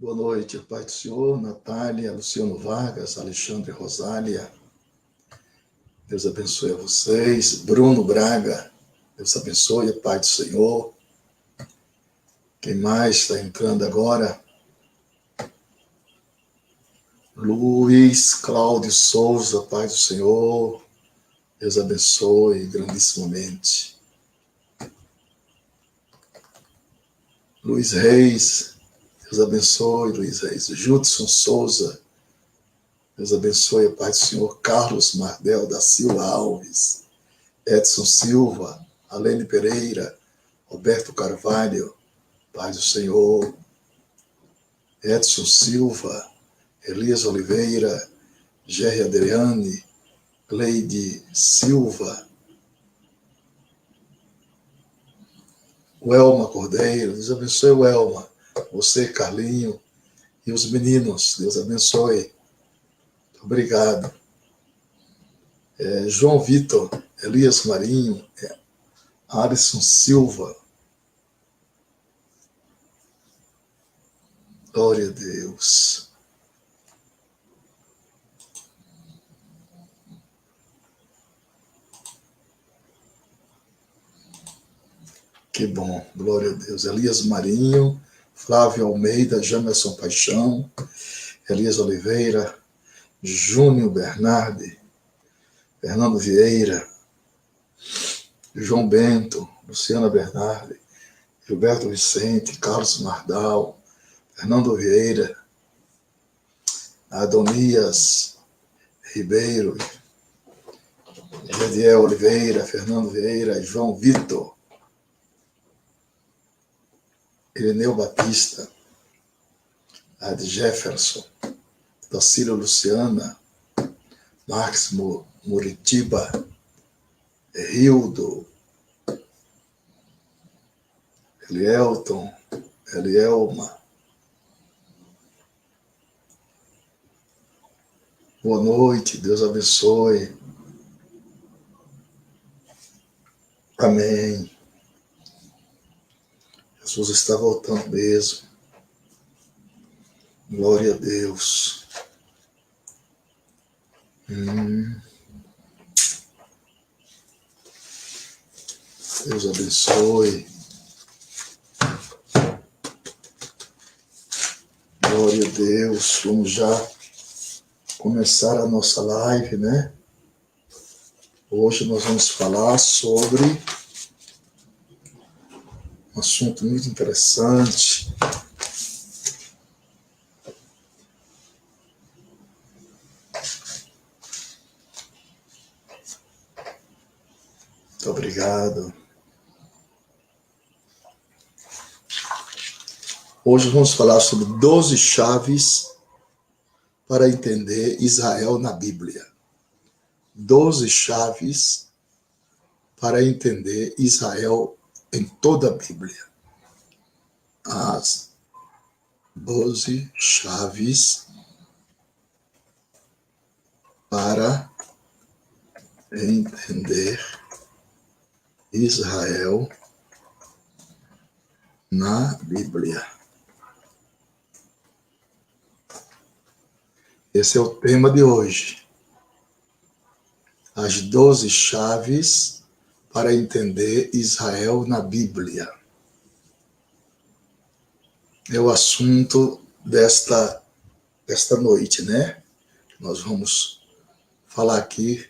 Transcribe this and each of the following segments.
Boa noite, Pai do Senhor, Natália, Luciano Vargas, Alexandre Rosália. Deus abençoe a vocês. Bruno Braga, Deus abençoe, Pai do Senhor. Quem mais está entrando agora? Luiz Cláudio Souza, Pai do Senhor. Deus abençoe grandissimamente. Luiz Reis, Deus abençoe, Luiz Reis. Judson Souza, Deus abençoe, Pai do Senhor. Carlos Mardel da Silva Alves, Edson Silva, Alene Pereira, Roberto Carvalho, Pai do Senhor. Edson Silva, Elias Oliveira, Gerry Adriane, Cleide Silva, Welma Cordeiro, Deus abençoe, Welma. Você, Carlinho, e os meninos, Deus abençoe. Obrigado. João Vitor, Elias Marinho, Alisson Silva. Glória a Deus. Que bom, glória a Deus. Elias Marinho, Flávio Almeida, Jamerson Paixão, Elias Oliveira, Júnior Bernardi, Fernando Vieira, João Bento, Luciana Bernardi, Gilberto Vicente, Carlos Mardal, Fernando Vieira, Adonias Ribeiro, Jediel Oliveira, Fernando Vieira, João Vitor, Ireneu Batista, Ad Jefferson, Tacílio Luciana, Marcos Muritiba, Hildo, Elielton, Elielma. Boa noite, Deus abençoe. Amém. Jesus está voltando mesmo. Glória a Deus. Deus abençoe. Glória a Deus. Vamos já começar a nossa live, né? Hoje nós vamos falar sobre um assunto muito interessante. Muito obrigado. Hoje vamos falar sobre 12 chaves para entender Israel na Bíblia. 12 chaves para entender Israel em toda a Bíblia. As 12 chaves para entender Israel na Bíblia. Esse é o tema de hoje. As 12 chaves para entender Israel na Bíblia. É o assunto desta noite, né? Nós vamos falar aqui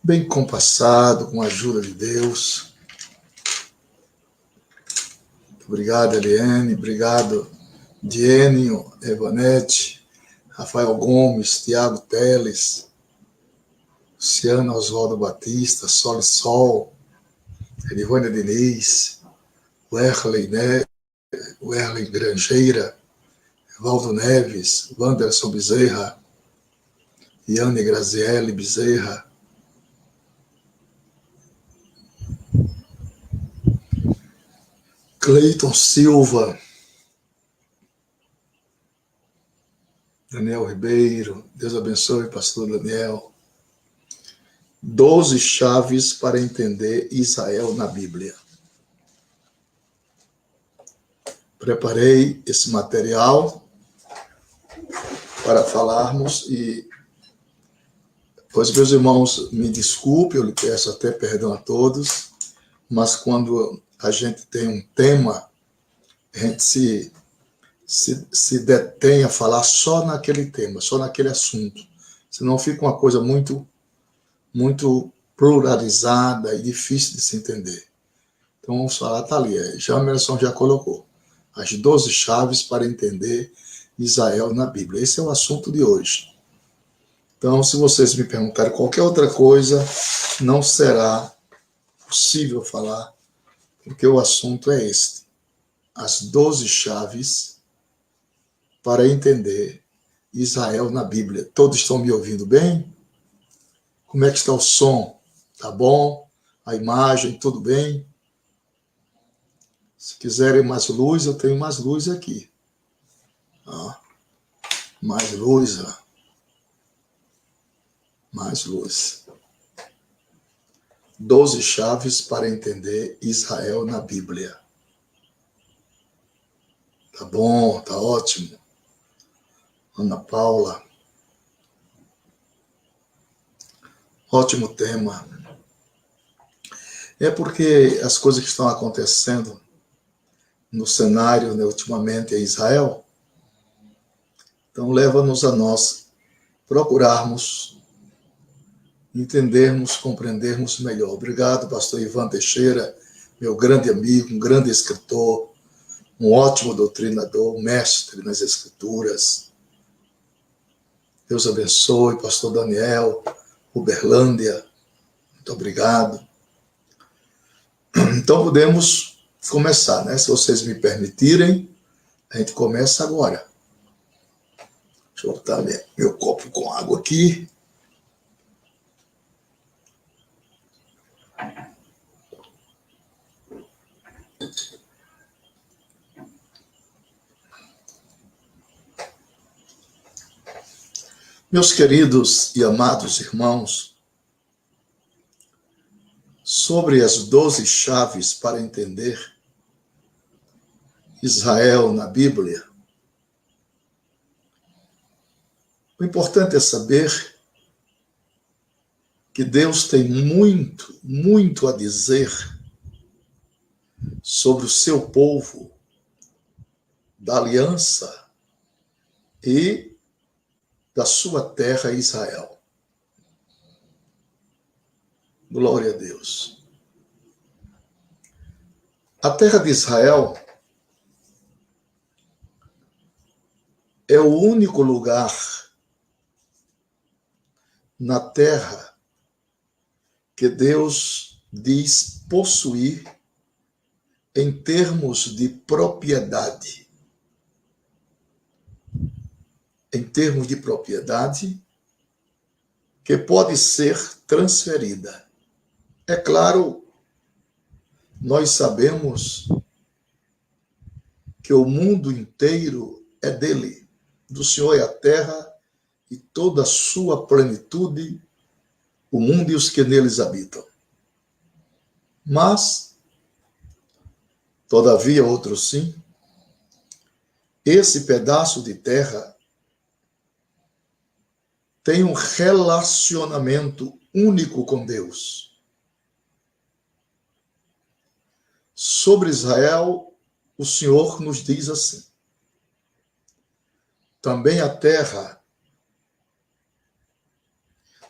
bem compassado, com a ajuda de Deus. Obrigado, Eliane. Obrigado, Diênio, Evanete, Rafael Gomes, Tiago Teles, Luciana Oswaldo Batista, Sol e Sol, Edivânia Diniz, Werley Grangeira, Valdo Neves, Wanderson Bezerra, Iane Graziele Bezerra, Cleiton Silva, Daniel Ribeiro, Deus abençoe, pastor Daniel. 12 chaves para entender Israel na Bíblia. Preparei esse material para falarmos e, pois, meus irmãos, me desculpe, eu lhe peço até perdão a todos, mas quando a gente tem um tema, a gente se detém a falar só naquele tema, só naquele assunto. Senão fica uma coisa muito pluralizada e difícil de se entender. Então vamos falar, tá ali, já a Emerson já colocou, as 12 chaves para entender Israel na Bíblia. Esse é o assunto de hoje. Então, se vocês me perguntarem qualquer outra coisa, não será possível falar, porque o assunto é este. As 12 chaves para entender Israel na Bíblia. Todos estão me ouvindo bem? Como é que está o som? Tá bom? A imagem, tudo bem? Se quiserem mais luz, eu tenho mais luz aqui. Mais luz, mais luz. 12 chaves para entender Israel na Bíblia. Tá bom, tá ótimo. Ana Paula. Ótimo tema. É porque as coisas que estão acontecendo no cenário, né, ultimamente, em Israel, então leva-nos a nós procurarmos entendermos, compreendermos melhor. Obrigado, pastor Ivan Teixeira, meu grande amigo, um grande escritor, um ótimo doutrinador, um mestre nas escrituras. Deus abençoe, pastor Daniel, Uberlândia, muito obrigado. Então podemos começar, né? Se vocês me permitirem, a gente começa agora. Deixa eu botar meu copo com água aqui. Meus queridos e amados irmãos, sobre as 12 chaves para entender Israel na Bíblia, o importante é saber que Deus tem muito a dizer sobre o seu povo da aliança e da sua terra Israel. Glória a Deus. A terra de Israel é o único lugar na terra que Deus diz possuir em termos de propriedade. Em termos de propriedade que pode ser transferida. É claro, nós sabemos que o mundo inteiro é dele. Do Senhor é a terra e toda a sua plenitude, o mundo e os que neles habitam. Mas, todavia, outro sim, esse pedaço de terra tem um relacionamento único com Deus. Sobre Israel, o Senhor nos diz assim: também a terra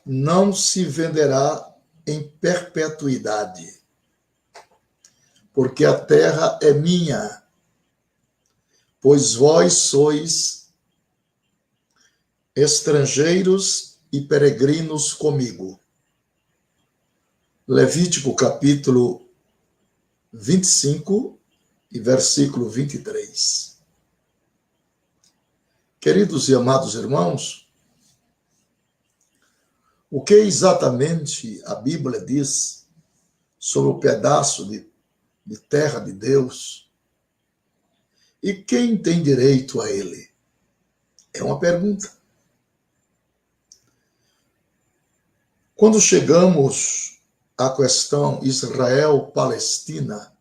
não se venderá em perpetuidade, porque a terra é minha, pois vós sois estrangeiros e peregrinos comigo. Levítico capítulo 25 e versículo 23. Queridos e amados irmãos, o que exatamente a Bíblia diz sobre o pedaço de terra de Deus e quem tem direito a ele? É uma pergunta. Quando chegamos à questão Israel-Palestina,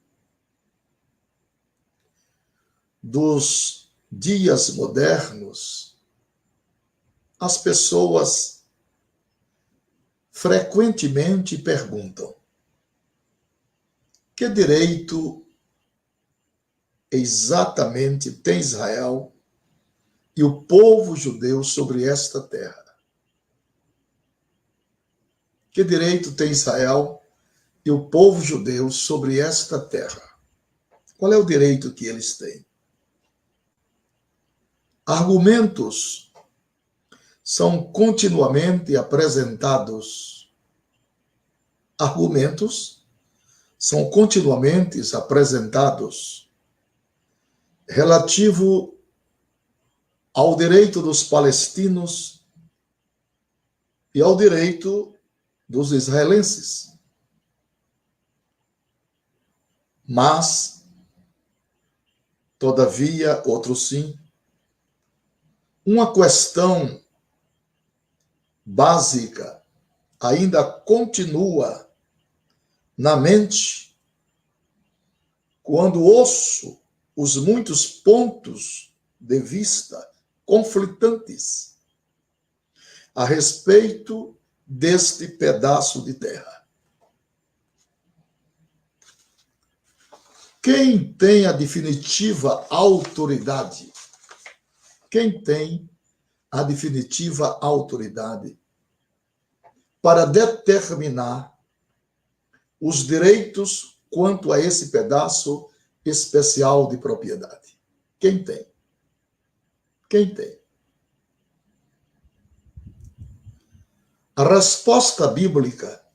dos dias modernos, as pessoas frequentemente perguntam: que direito exatamente tem Israel e o povo judeu sobre esta terra? Que direito tem Israel e o povo judeu sobre esta terra? Qual é o direito que eles têm? Argumentos são continuamente apresentados. Argumentos são continuamente apresentados relativo ao direito dos palestinos e ao direito dos israelenses. Mas, todavia, outros sim, uma questão básica ainda continua na mente quando ouço os muitos pontos de vista conflitantes a respeito deste pedaço de terra. Quem tem a definitiva autoridade? Quem tem a definitiva autoridade para determinar os direitos quanto a esse pedaço especial de propriedade? Quem tem? Quem tem? A resposta bíblica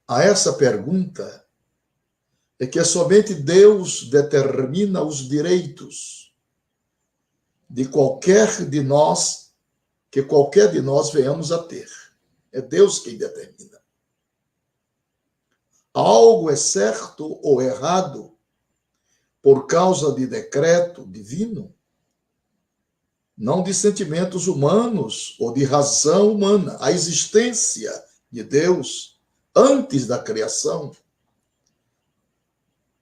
a essa pergunta é que somente Deus determina os direitos de qualquer de nós, que qualquer de nós venhamos a ter. É Deus quem determina. Algo é certo ou errado por causa de decreto divino, não de sentimentos humanos ou de razão humana. A existência de Deus antes da criação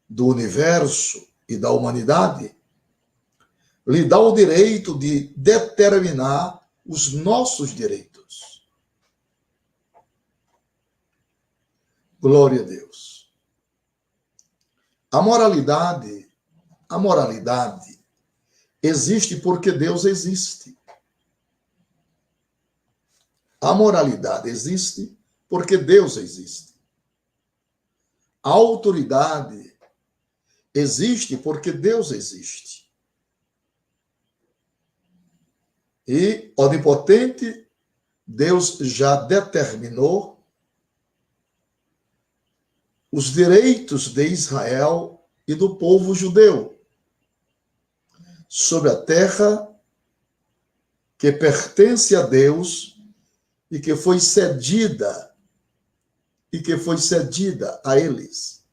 do universo e da humanidade lhe dá o direito de determinar os nossos direitos. Glória a Deus. A moralidade existe porque Deus existe. A moralidade existe porque Deus existe. A autoridade existe porque Deus existe. E, onipotente, Deus já determinou os direitos de Israel e do povo judeu sobre a terra que pertence a Deus e que foi cedida a eles.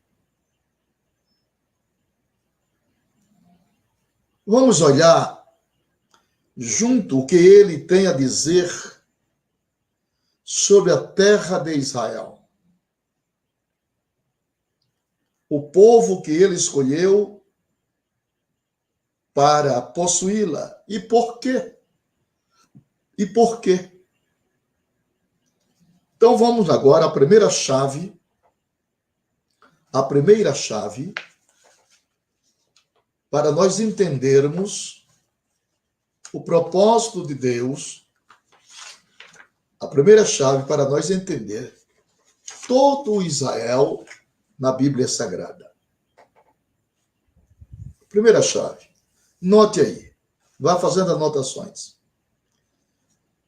Vamos olhar junto o que ele tem a dizer sobre a terra de Israel. O povo que ele escolheu para possuí-la. E por quê? E por quê? Então vamos agora à primeira chave. A primeira chave para nós entendermos o propósito de Deus, a primeira chave para nós entender todo o Israel na Bíblia Sagrada. Primeira chave. Note aí. Vá fazendo anotações.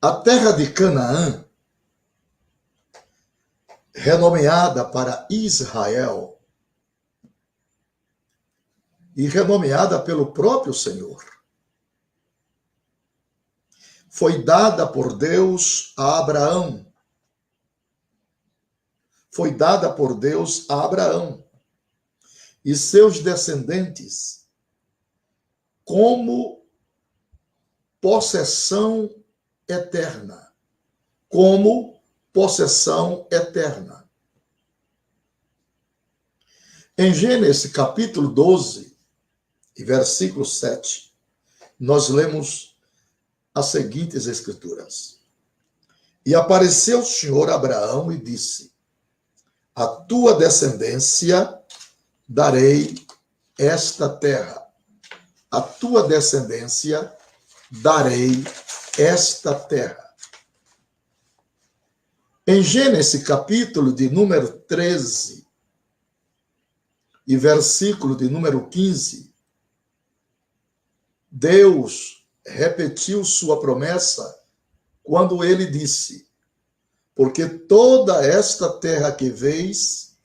A terra de Canaã, renomeada para Israel, e renomeada pelo próprio Senhor, foi dada por Deus a Abraão. Foi dada por Deus a Abraão e seus descendentes como possessão eterna. Como possessão eterna. Em Gênesis capítulo 12, e versículo 7, nós lemos as seguintes escrituras. E apareceu o Senhor a Abraão e disse: a tua descendência darei esta terra. A tua descendência darei esta terra. Em Gênesis, capítulo de número 13 e versículo de número 15, Deus repetiu sua promessa quando ele disse: porque toda esta terra que vês,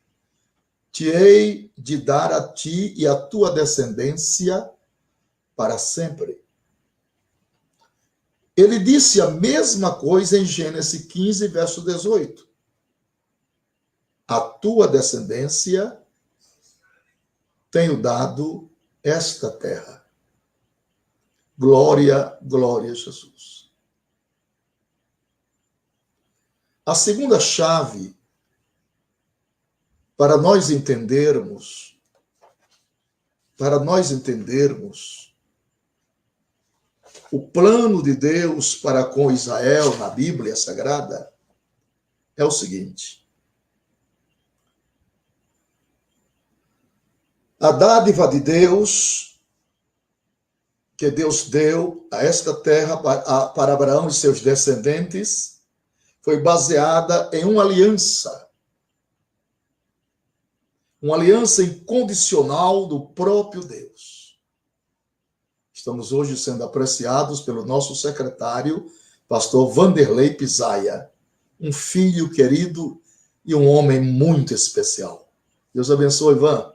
te hei de dar a ti e a tua descendência para sempre. Ele disse a mesma coisa em Gênesis 15, verso 18. A tua descendência tenho dado esta terra. Glória, glória a Jesus. A segunda chave para nós entendermos o plano de Deus para com Israel na Bíblia Sagrada é o seguinte: a dádiva de Deus, que Deus deu a esta terra para Abraão e seus descendentes, foi baseada em uma aliança incondicional do próprio Deus. Estamos hoje sendo apreciados pelo nosso secretário, pastor Vanderlei Pisaia, um filho querido e um homem muito especial. Deus abençoe, Ivan.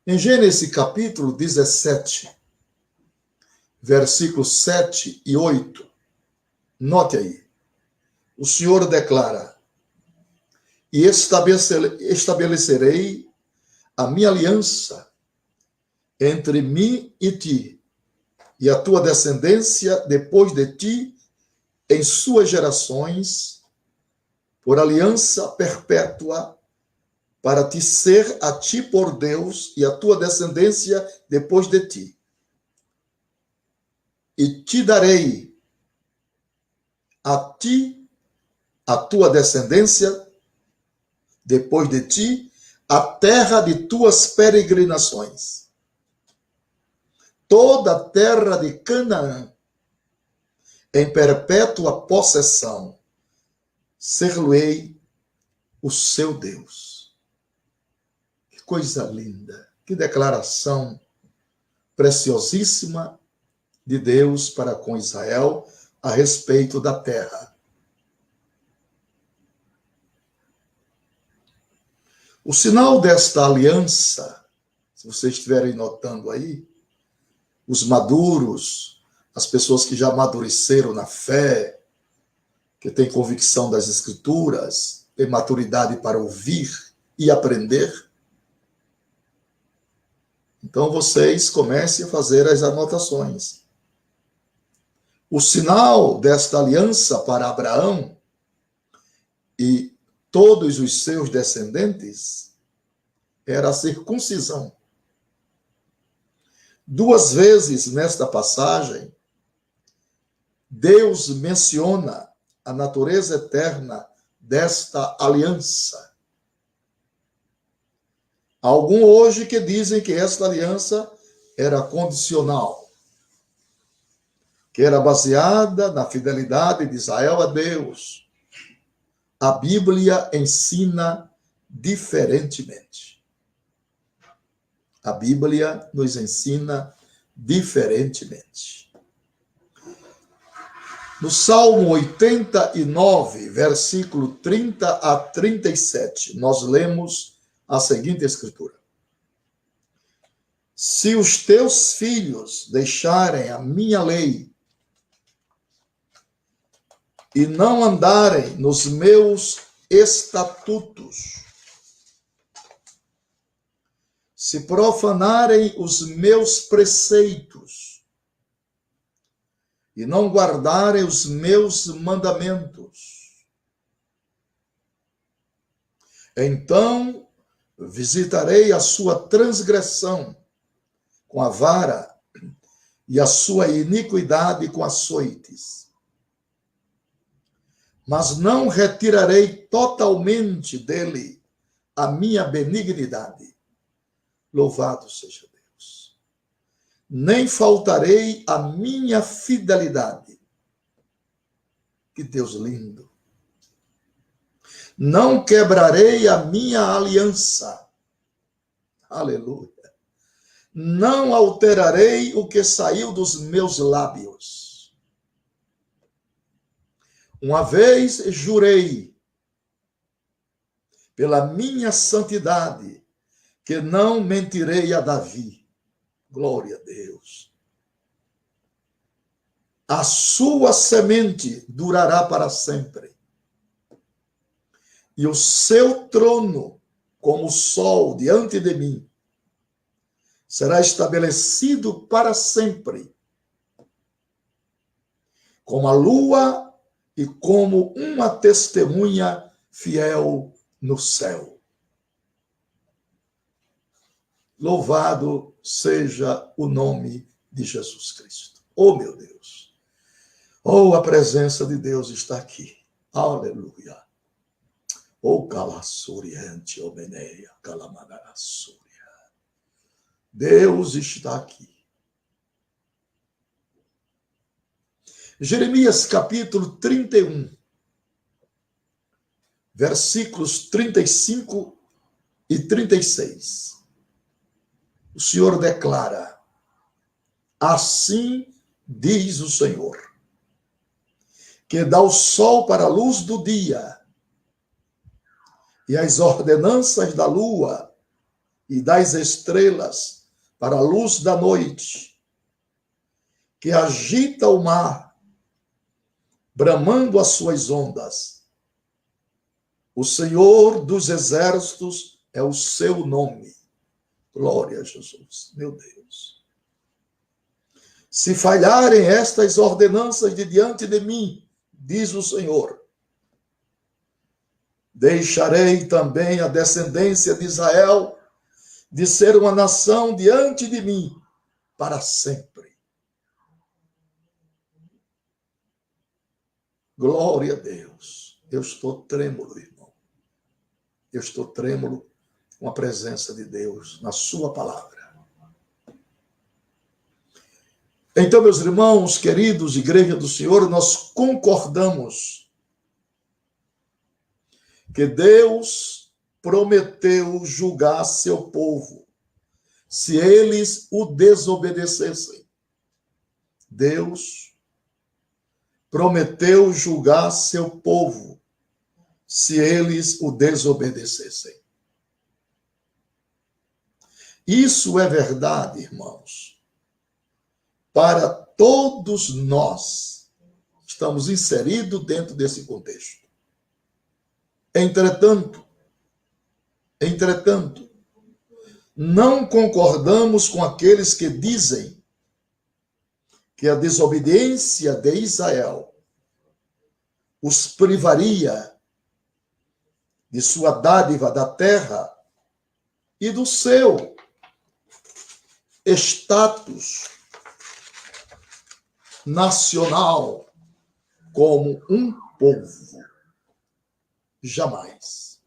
Em Gênesis capítulo 17, versículos 7 e 8, note aí, o Senhor declara: e estabelecerei a minha aliança entre mim e ti, e a tua descendência depois de ti, em suas gerações, por aliança perpétua, para te ser a ti por Deus, e a tua descendência depois de ti. E te darei a ti, a tua descendência depois de ti, a terra de tuas peregrinações, toda a terra de Canaã, em perpétua possessão, ser-lo-ei o seu Deus. Que coisa linda, que declaração preciosíssima de Deus para com Israel a respeito da terra. O sinal desta aliança, se vocês estiverem notando aí, os maduros, as pessoas que já amadureceram na fé, que têm convicção das Escrituras, têm maturidade para ouvir e aprender. Então vocês comecem a fazer as anotações. O sinal desta aliança para Abraão e todos os seus descendentes era a circuncisão. 2 vezes nesta passagem, Deus menciona a natureza eterna desta aliança. Há alguns hoje que dizem que esta aliança era condicional, que era baseada na fidelidade de Israel a Deus. A Bíblia ensina diferentemente. A Bíblia nos ensina diferentemente. No Salmo 89, versículo 30 a 37, nós lemos a seguinte escritura: se os teus filhos deixarem a minha lei e não andarem nos meus estatutos, se profanarem os meus preceitos e não guardarem os meus mandamentos, então visitarei a sua transgressão com a vara e a sua iniquidade com açoites. Mas não retirarei totalmente dele a minha benignidade. Louvado seja Deus. Nem faltarei a minha fidelidade. Que Deus lindo. Não quebrarei a minha aliança. Aleluia. Não alterarei o que saiu dos meus lábios. Uma vez jurei pela minha santidade que não mentirei a Davi. Glória a Deus. A sua semente durará para sempre. E o seu trono, como o sol diante de mim, será estabelecido para sempre, como a lua e como uma testemunha fiel no céu. Louvado seja o nome de Jesus Cristo. Oh, meu Deus. Oh, a presença de Deus está aqui. Aleluia. Oh, calassuriante, omeneia, calamanarassúria. Deus está aqui. Jeremias capítulo 31, versículos 35 e 36. O Senhor declara: assim diz o Senhor, que dá o sol para a luz do dia, e as ordenanças da lua e das estrelas para a luz da noite, que agita o mar, bramando as suas ondas. O Senhor dos exércitos é o seu nome. Glória a Jesus, meu Deus. Se falharem estas ordenanças de diante de mim, diz o Senhor, deixarei também a descendência de Israel de ser uma nação diante de mim para sempre. Glória a Deus. Eu estou trêmulo, irmão. Eu estou trêmulo com a presença de Deus na sua palavra. Então, meus irmãos, queridos, igreja do Senhor, nós concordamos que Deus prometeu julgar seu povo se eles o desobedecessem. Deus prometeu julgar seu povo se eles o desobedecessem. Isso é verdade, irmãos, para todos nós. Estamos inseridos dentro desse contexto. Entretanto, não concordamos com aqueles que dizem que a desobediência de Israel os privaria de sua dádiva da terra e do seu status nacional como um povo. Jamais.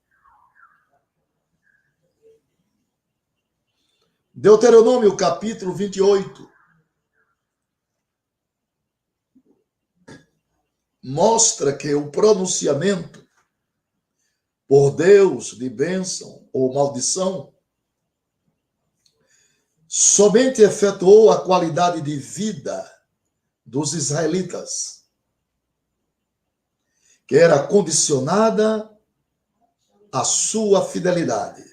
Deuteronômio capítulo 28 mostra que o pronunciamento por Deus de bênção ou maldição somente efetuou a qualidade de vida dos israelitas, que era condicionada à sua fidelidade.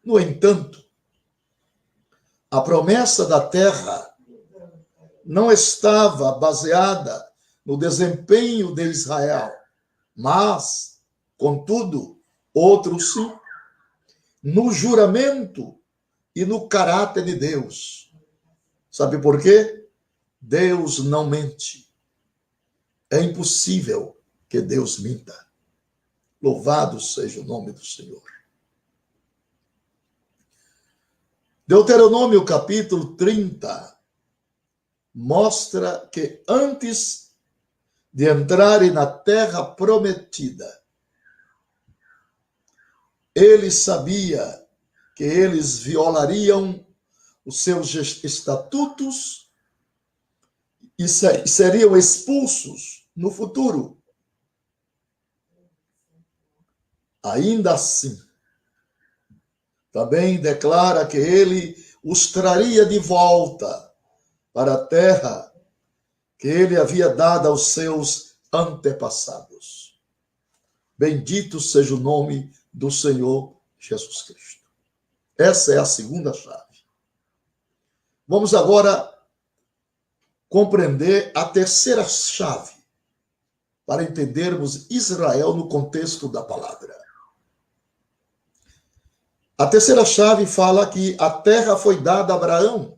No entanto, a promessa da terra não estava baseada no desempenho de Israel, mas, contudo, outros sim, no juramento e no caráter de Deus. Sabe por quê? Deus não mente. É impossível que Deus minta. Louvado seja o nome do Senhor. Deuteronômio capítulo 30, mostra que antes de entrarem na terra prometida, ele sabia que eles violariam os seus estatutos e seriam expulsos no futuro. Ainda assim, também declara que ele os traria de volta para a terra que ele havia dado aos seus antepassados. Bendito seja o nome do Senhor Jesus Cristo. Essa é a segunda chave. Vamos agora compreender a terceira chave para entendermos Israel no contexto da palavra. A terceira chave fala que a terra foi dada a Abraão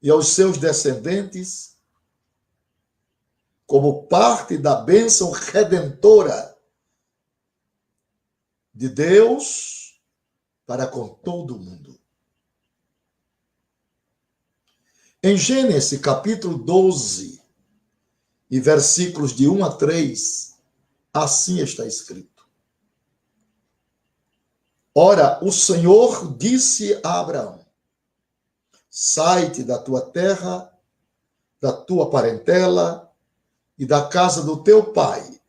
e aos seus descendentes como parte da bênção redentora de Deus para com todo o mundo. Em Gênesis capítulo 12 e versículos de 1 a 3, assim está escrito. Ora, o Senhor disse a Abraão: sai-te da tua terra, da tua parentela e da casa do teu pai,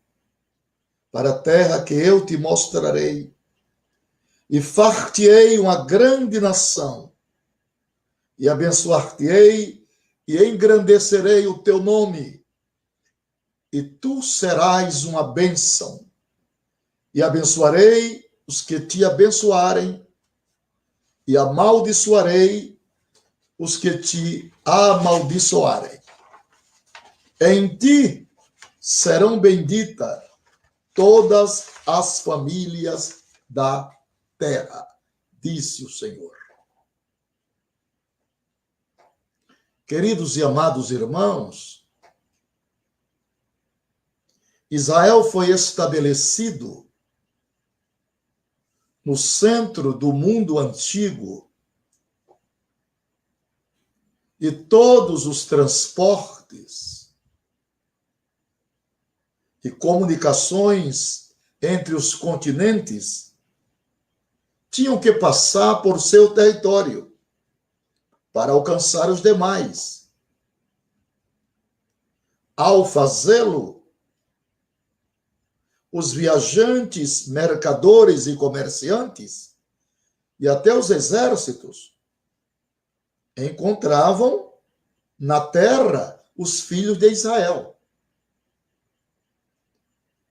para a terra que eu te mostrarei, e far-te-ei uma grande nação, e abençoar-te-ei, e engrandecerei o teu nome, e tu serás uma bênção, e abençoarei os que te abençoarem, e amaldiçoarei os que te amaldiçoarem. Em ti serão benditas todas as famílias da terra, disse o Senhor. Queridos e amados irmãos, Israel foi estabelecido no centro do mundo antigo e todos os transportes e comunicações entre os continentes tinham que passar por seu território para alcançar os demais. Ao fazê-lo, os viajantes, mercadores e comerciantes, e até os exércitos, encontravam na terra os filhos de Israel.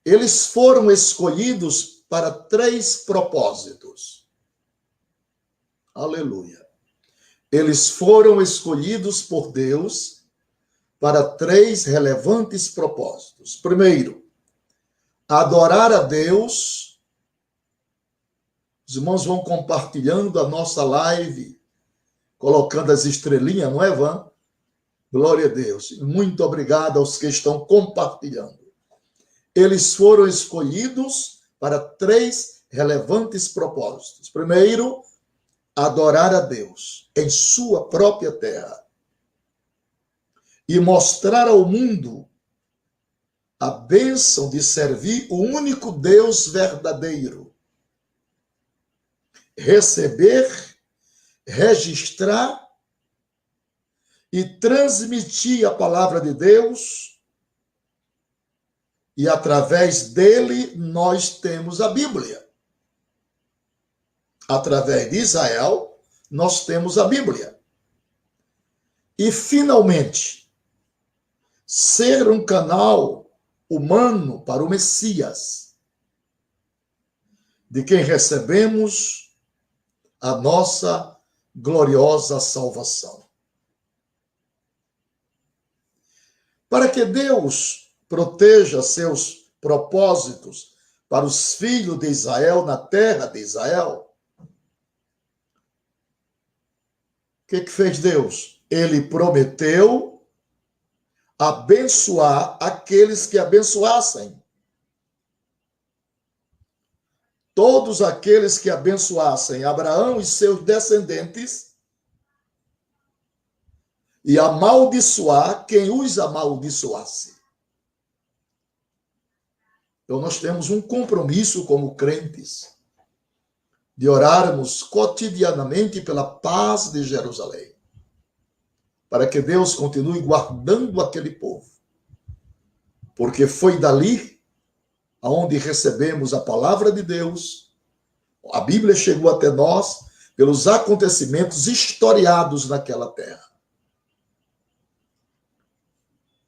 Eles foram escolhidos para 3 propósitos. Aleluia. Eles foram escolhidos por Deus para 3 relevantes propósitos. Primeiro, adorar a Deus. Os irmãos vão compartilhando a nossa live, colocando as estrelinhas, não é, Van? Glória a Deus. Muito obrigado aos que estão compartilhando. Eles foram escolhidos para 3 relevantes propósitos. Primeiro, adorar a Deus em sua própria terra e mostrar ao mundo a bênção de servir o único Deus verdadeiro. Receber, registrar e transmitir a palavra de Deus, e através dele nós temos a Bíblia. Através de Israel, nós temos a Bíblia. E, finalmente, ser um canal humano para o Messias, de quem recebemos a nossa gloriosa salvação. Para que Deus proteja seus propósitos para os filhos de Israel na terra de Israel, o que fez Deus? Ele prometeu abençoar aqueles que abençoassem. Todos aqueles que abençoassem Abraão e seus descendentes e amaldiçoar quem os amaldiçoasse. Então, nós temos um compromisso como crentes de orarmos cotidianamente pela paz de Jerusalém, para que Deus continue guardando aquele povo, porque foi dali aonde recebemos a palavra de Deus. A Bíblia chegou até nós pelos acontecimentos historiados naquela terra.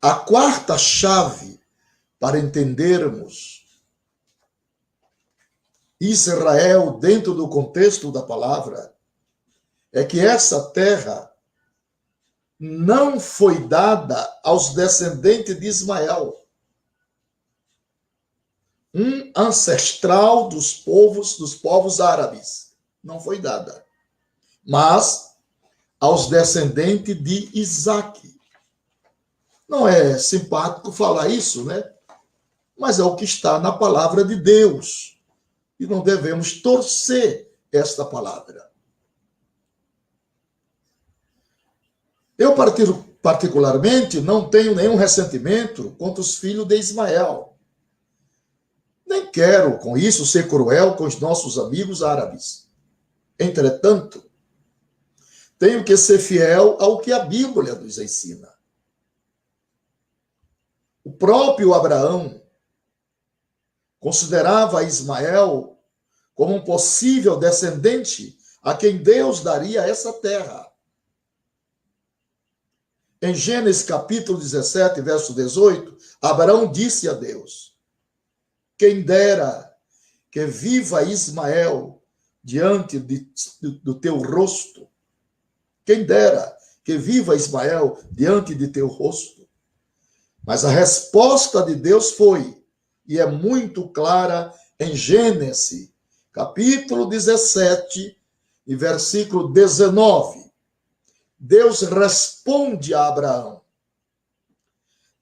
A quarta chave para entendermos Israel dentro do contexto da palavra é que essa terra não foi dada aos descendentes de Ismael, um ancestral dos povos árabes. Não foi dada, mas aos descendentes de Isaque. Não é simpático falar isso, né? Mas é o que está na palavra de Deus. E não devemos torcer esta palavra. Eu, particularmente, não tenho nenhum ressentimento contra os filhos de Ismael. Nem quero, com isso, ser cruel com os nossos amigos árabes. Entretanto, tenho que ser fiel ao que a Bíblia nos ensina. O próprio Abraão considerava Ismael como um possível descendente a quem Deus daria essa terra. Em Gênesis capítulo 17, verso 18, Abraão disse a Deus: quem dera que viva Ismael diante do teu rosto. Quem dera que viva Ismael diante de teu rosto. Mas a resposta de Deus foi, e é muito clara em Gênesis, capítulo 17, e versículo 19. Deus responde a Abraão: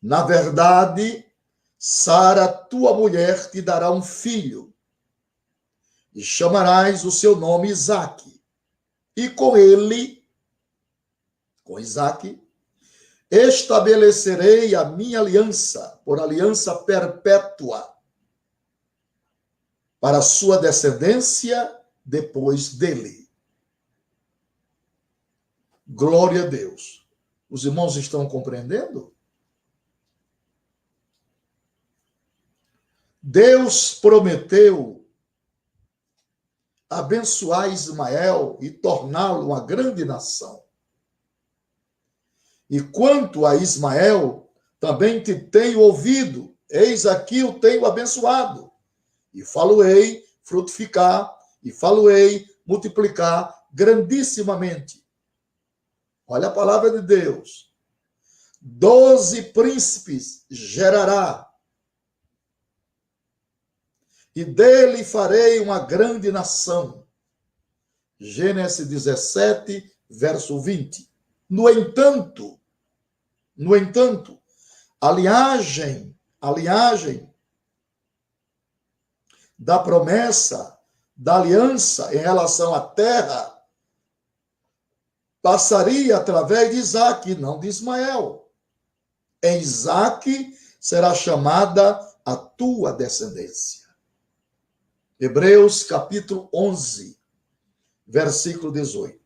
na verdade, Sara, tua mulher, te dará um filho, e chamarás o seu nome Isaque, e com ele, com Isaque, estabelecerei a minha aliança, por aliança perpétua, para a sua descendência depois dele. Glória a Deus. Os irmãos estão compreendendo? Deus prometeu abençoar Ismael e torná-lo uma grande nação. E quanto a Ismael, também te tenho ouvido, eis aqui o tenho abençoado, e falo-ei frutificar, e falo-ei multiplicar grandissimamente. Olha a palavra de Deus. 12 príncipes gerará, e dele farei uma grande nação. Gênesis 17, verso 20. No entanto, a linhagem da promessa, da aliança em relação à terra, passaria através de Isaque, não de Ismael. Em Isaque será chamada a tua descendência. Hebreus capítulo 11, versículo 18.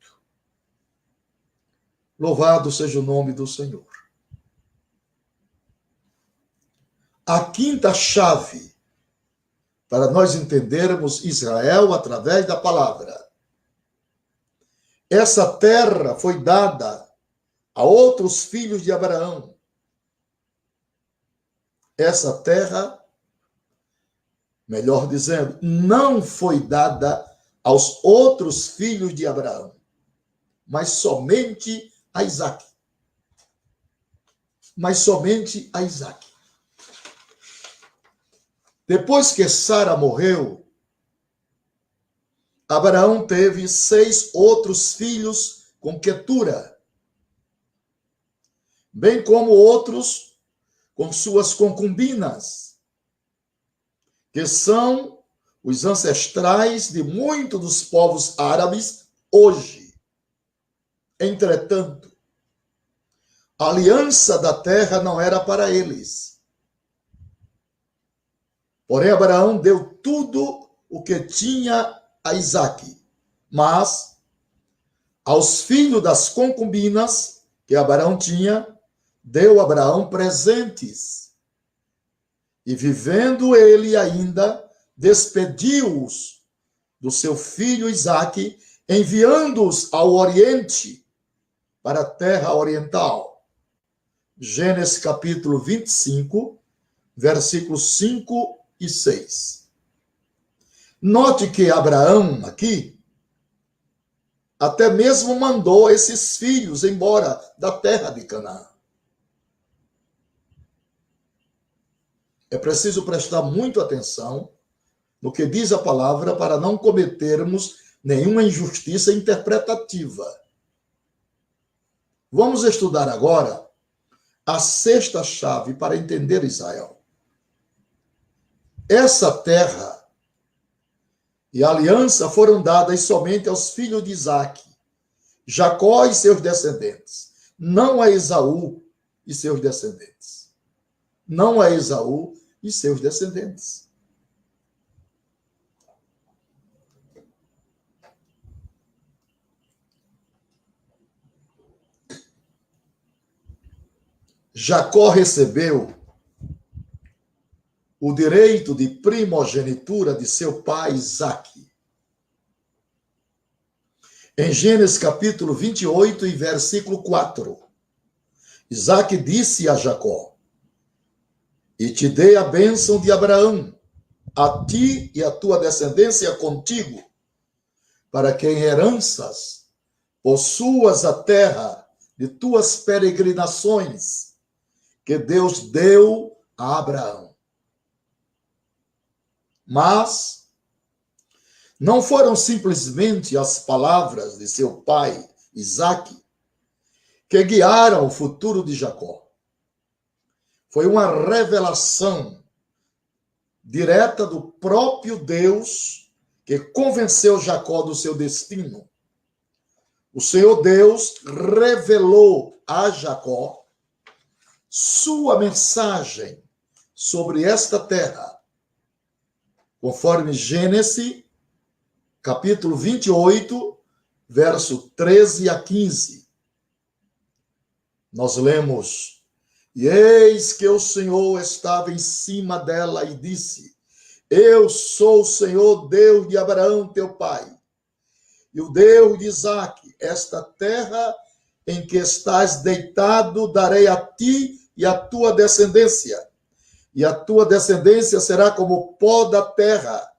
Louvado seja o nome do Senhor. A quinta chave para nós entendermos Israel através da palavra. Essa terra foi dada a outros filhos de Abraão. Essa terra, melhor dizendo, não foi dada aos outros filhos de Abraão, mas somente a Isaque. Mas somente a Isaque. Depois que Sara morreu, Abraão teve 6 outros filhos com Quetura, bem como outros com suas concubinas, que são os ancestrais de muitos dos povos árabes hoje. Entretanto, A aliança da terra não era para eles. Porém, Abraão deu tudo o que tinha a Isaque, mas aos filhos das concubinas que Abraão tinha, deu Abraão presentes. E vivendo ele ainda, despediu-os do seu filho Isaque, enviando-os ao oriente, para a terra oriental. Gênesis capítulo 25, versículos 5 e 6. Note que Abraão, aqui, até mesmo mandou esses filhos embora da terra de Canaã. É preciso prestar muito atenção no que diz a palavra para não cometermos nenhuma injustiça interpretativa. Vamos estudar agora a sexta chave para entender Israel. Essa terra e a aliança foram dadas somente aos filhos de Isaque, Jacó e seus descendentes, não a Esaú e seus descendentes. Não a Esaú e seus descendentes. Jacó recebeu o direito de primogenitura de seu pai Isaque. Em Gênesis capítulo 28 e versículo 4, Isaque disse a Jacó: e te dei a bênção de Abraão, a ti e a tua descendência contigo, para que em heranças possuas a terra de tuas peregrinações, que Deus deu a Abraão. Mas não foram simplesmente as palavras de seu pai, Isaque, que guiaram o futuro de Jacó. Foi uma revelação direta do próprio Deus que convenceu Jacó do seu destino. O Senhor Deus revelou a Jacó sua mensagem sobre esta terra, conforme Gênesis, capítulo 28, verso 13 a 15. Nós lemos: e eis que o Senhor estava em cima dela e disse: eu sou o Senhor, Deus de Abraão, teu pai, e o Deus de Isaque. Esta terra em que estás deitado darei a ti e a tua descendência, e a tua descendência será como o pó da terra,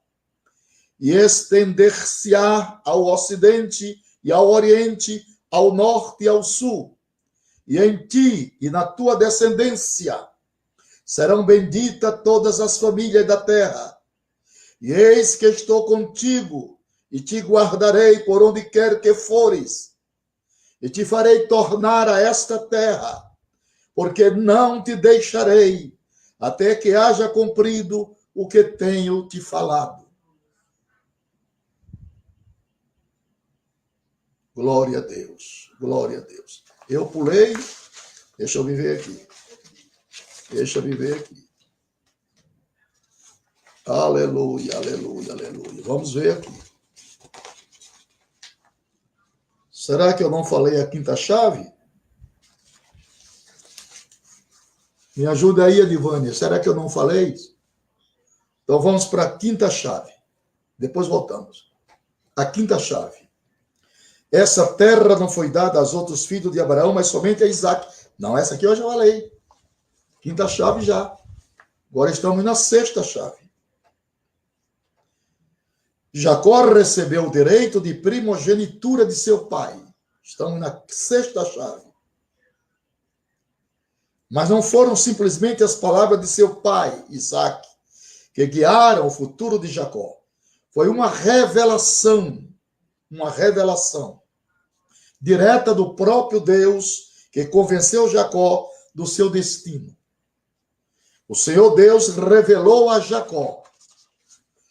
e estender-se-á ao ocidente e ao oriente, ao norte e ao sul. E em ti e na tua descendência serão benditas todas as famílias da terra. E eis que estou contigo, e te guardarei por onde quer que fores, e te farei tornar a esta terra, porque não te deixarei, até que haja cumprido o que tenho te falado. Glória a Deus, glória a Deus. Eu pulei, deixa eu viver aqui. Deixa eu viver aqui. Aleluia, aleluia, aleluia. Vamos ver aqui. Será que eu não falei a quinta chave? Me ajuda aí, Edivânia. Será que eu não falei? Então vamos para a quinta chave. Depois voltamos. A quinta chave. Essa terra não foi dada aos outros filhos de Abraão, mas somente a Isaque. Não, essa aqui eu já falei. Quinta chave já. Agora estamos na sexta chave. Jacó recebeu o direito de primogenitura de seu pai. Estamos na sexta chave. Mas não foram simplesmente as palavras de seu pai, Isaque, que guiaram o futuro de Jacó. Foi uma revelação direta do próprio Deus que convenceu Jacó do seu destino. O Senhor Deus revelou a Jacó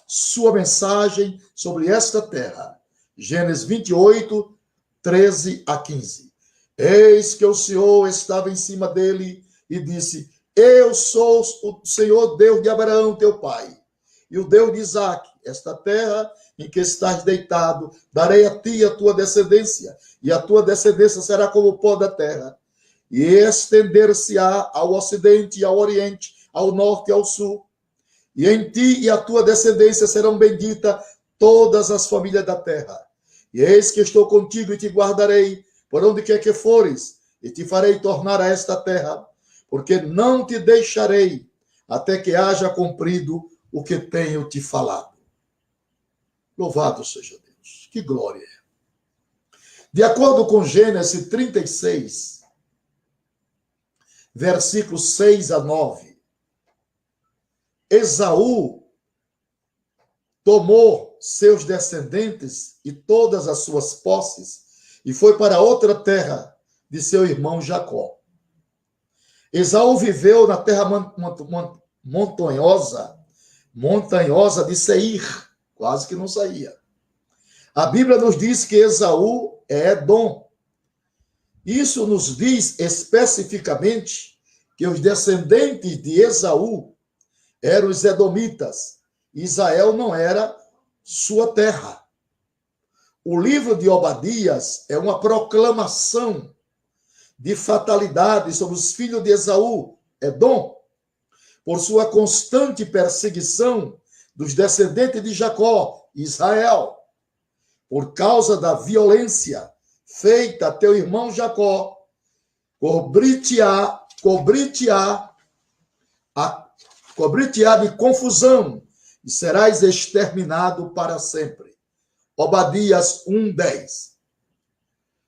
sua mensagem sobre esta terra. Gênesis 28, 13 a 15. Eis que o Senhor estava em cima dele e disse: Eu sou o Senhor Deus de Abraão, teu pai, e o Deus de Isaque. Esta terra em que estás deitado, darei a ti e a tua descendência, e a tua descendência será como o pó da terra, e estender-se-á ao ocidente e ao oriente, ao norte e ao sul. E em ti e a tua descendência serão benditas todas as famílias da terra. E eis que estou contigo e te guardarei por onde quer que fores, e te farei tornar a esta terra, porque não te deixarei até que haja cumprido o que tenho te falado. Louvado seja Deus. Que glória! De acordo com Gênesis 36, versículos 6 a 9, Esaú tomou seus descendentes e todas as suas posses e foi para outra terra de seu irmão Jacó. Esaú viveu na terra montanhosa de Seir, quase que não saía. A Bíblia nos diz que Esaú é Edom. Isso nos diz especificamente que os descendentes de Esaú eram os edomitas. Israel não era sua terra. O livro de Obadias é uma proclamação de fatalidade sobre os filhos de Esaú, Edom, por sua constante perseguição dos descendentes de Jacó, Israel, por causa da violência feita a teu irmão Jacó, cobrir-te-á de confusão e serás exterminado para sempre. Obadias 1:10.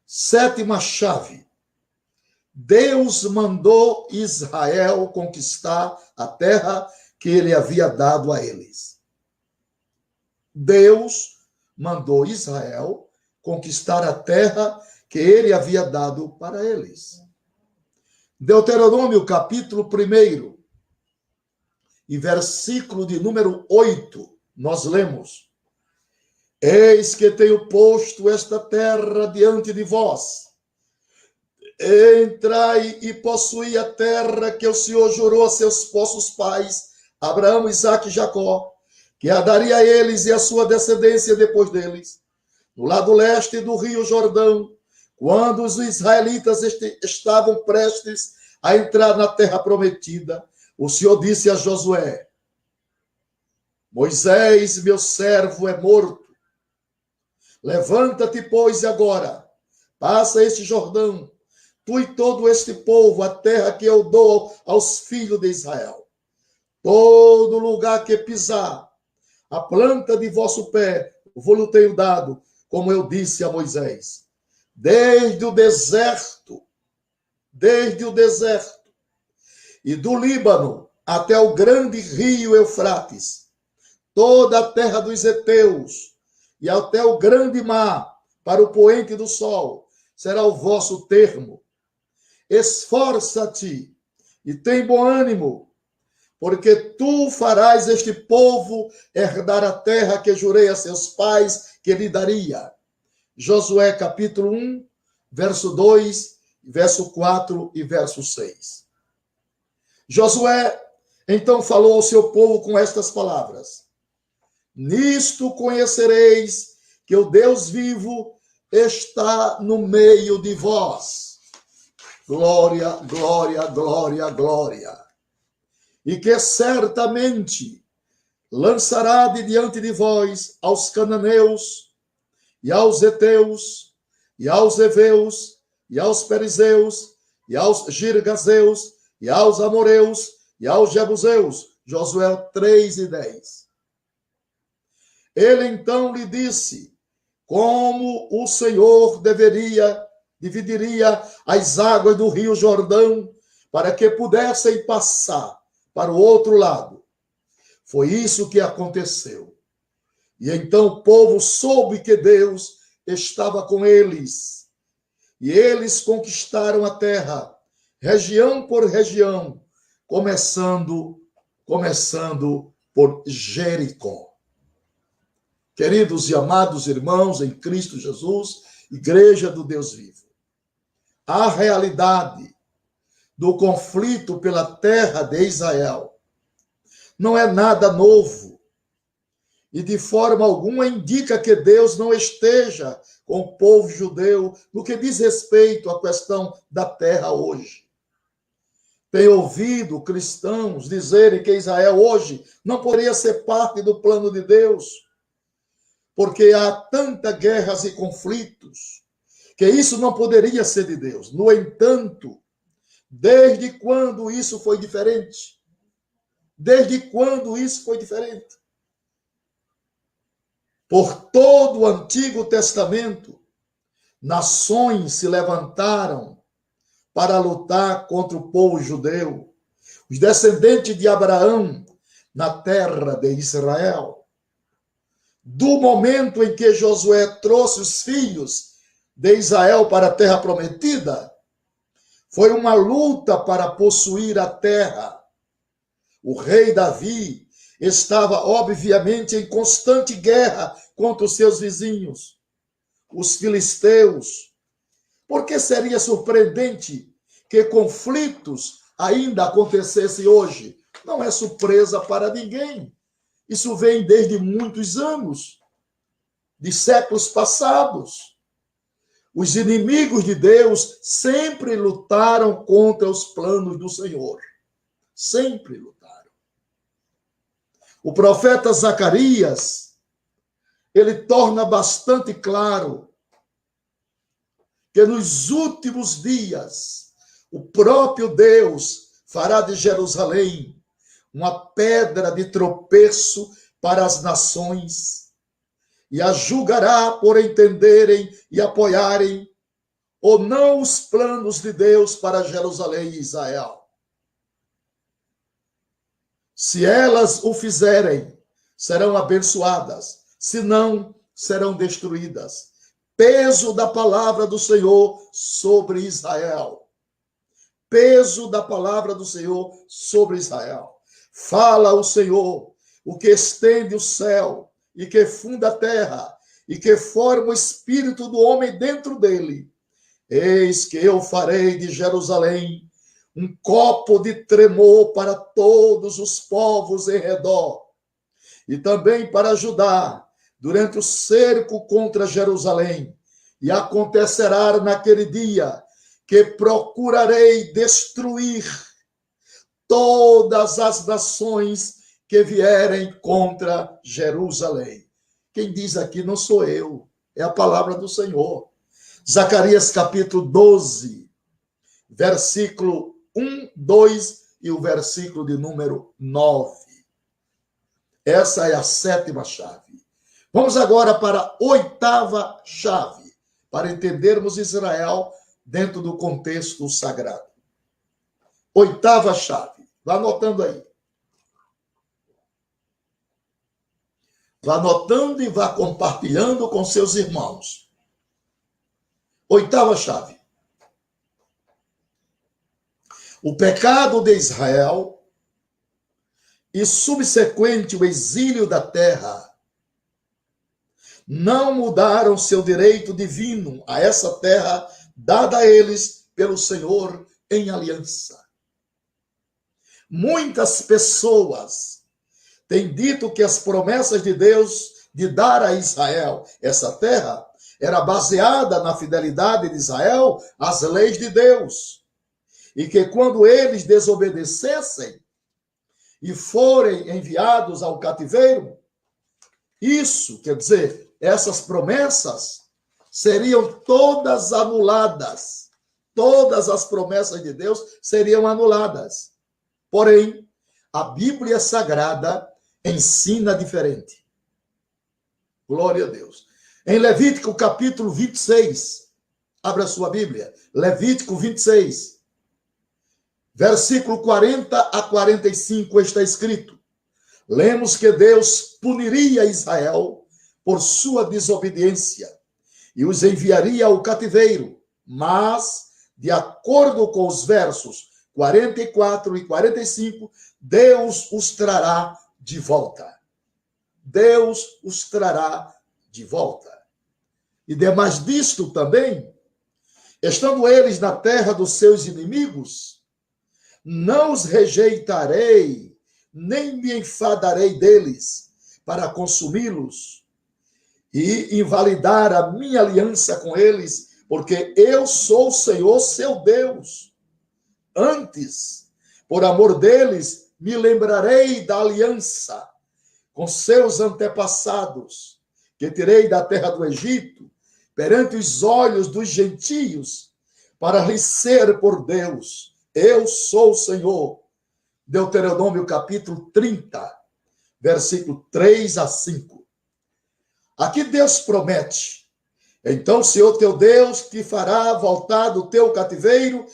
Sétima chave. Deus mandou Israel conquistar a terra que ele havia dado a eles. Deus mandou Israel conquistar a terra que ele havia dado para eles. Deuteronômio, capítulo 1, e versículo de número 8, nós lemos: Eis que tenho posto esta terra diante de vós. Entrai e possuí a terra que o Senhor jurou a seus vossos pais, Abraão, Isaque e Jacó, que a daria a eles e a sua descendência depois deles, no lado leste do rio Jordão, quando os israelitas estavam prestes a entrar na terra prometida. O Senhor disse a Josué: Moisés, meu servo, é morto. Levanta-te, pois, agora, passa este Jordão, tu e todo este povo, a terra que eu dou aos filhos de Israel. Todo lugar que pisar, a planta de vosso pé, vou-lhe tenho dado, como eu disse a Moisés. Desde o deserto, e do Líbano até o grande rio Eufrates, toda a terra dos heteus, e até o grande mar, para o poente do sol, será o vosso termo. Esforça-te e tem bom ânimo, porque tu farás este povo herdar a terra que jurei a seus pais que lhe daria. Josué capítulo 1, verso 2, verso 4 e verso 6. Josué então falou ao seu povo com estas palavras: Nisto conhecereis que o Deus vivo está no meio de vós. Glória, glória, glória, glória. E que certamente lançará de diante de vós aos cananeus, e aos heteus, e aos heveus, e aos perizeus, e aos girgazeus, e aos amoreus, e aos jebuseus. Josué 3:10. Ele então lhe disse como o Senhor dividiria as águas do rio Jordão para que pudessem passar para o outro lado. Foi isso que aconteceu. E então o povo soube que Deus estava com eles. E eles conquistaram a terra, região por região, começando por Jericó. Queridos e amados irmãos em Cristo Jesus, Igreja do Deus vivo, a realidade do conflito pela terra de Israel não é nada novo e de forma alguma indica que Deus não esteja com o povo judeu no que diz respeito à questão da terra hoje. Tenho ouvido cristãos dizerem que Israel hoje não poderia ser parte do plano de Deus, porque há tantas guerras e conflitos, que isso não poderia ser de Deus. No entanto, desde quando isso foi diferente? Desde quando isso foi diferente? Por todo o Antigo Testamento, nações se levantaram para lutar contra o povo judeu, os descendentes de Abraão na terra de Israel. Do momento em que Josué trouxe os filhos de Israel para a terra prometida, foi uma luta para possuir a terra. O rei Davi estava, obviamente, em constante guerra contra os seus vizinhos, os filisteus. Por que seria surpreendente que conflitos ainda acontecessem hoje? Não é surpresa para ninguém. Isso vem desde muitos anos, de séculos passados. Os inimigos de Deus sempre lutaram contra os planos do Senhor. Sempre lutaram. O profeta Zacarias, ele torna bastante claro que nos últimos dias o próprio Deus fará de Jerusalém uma pedra de tropeço para as nações e a julgará por entenderem e apoiarem ou não os planos de Deus para Jerusalém e Israel. Se elas o fizerem, serão abençoadas, se não, serão destruídas. Peso da palavra do Senhor sobre Israel. Peso da palavra do Senhor sobre Israel. Fala o Senhor, o que estende o céu e que funda a terra e que forma o espírito do homem dentro dele. Eis que eu farei de Jerusalém um copo de tremor para todos os povos em redor, e também para Judá, durante o cerco contra Jerusalém. E acontecerá naquele dia que procurarei destruir todas as nações que vierem contra Jerusalém. Quem diz aqui não sou eu, é a palavra do Senhor. Zacarias capítulo 12, versículo 1, 2 e o versículo de número 9. Essa é a sétima chave. Vamos agora para a oitava chave, para entendermos Israel dentro do contexto sagrado. Oitava chave. Vá anotando aí. Vá anotando e vá compartilhando com seus irmãos. Oitava chave. O pecado de Israel e subsequente o exílio da terra não mudaram seu direito divino a essa terra dada a eles pelo Senhor em aliança. Muitas pessoas têm dito que as promessas de Deus de dar a Israel essa terra era baseada na fidelidade de Israel às leis de Deus. E que quando eles desobedecessem e forem enviados ao cativeiro, isso, quer dizer, essas promessas seriam todas anuladas. Todas as promessas de Deus seriam anuladas. Porém, a Bíblia Sagrada ensina diferente. Glória a Deus. Em Levítico capítulo 26, abra sua Bíblia, Levítico 26, versículo 40 a 45 está escrito: lemos que Deus puniria Israel por sua desobediência e os enviaria ao cativeiro, mas, de acordo com os versos 44 e 45, Deus os trará de volta. Deus os trará de volta. E demais disto também, Estando eles na terra dos seus inimigos, não os rejeitarei, nem me enfadarei deles para consumi-los e invalidar a minha aliança com eles, porque eu sou o Senhor, seu Deus. Antes, por amor deles, me lembrarei da aliança com seus antepassados, que tirei da terra do Egito, perante os olhos dos gentios, para lhes ser por Deus. Eu sou o Senhor. Deuteronômio capítulo 30, versículo 3 a 5. Aqui Deus promete: então o Senhor teu Deus te fará voltar do teu cativeiro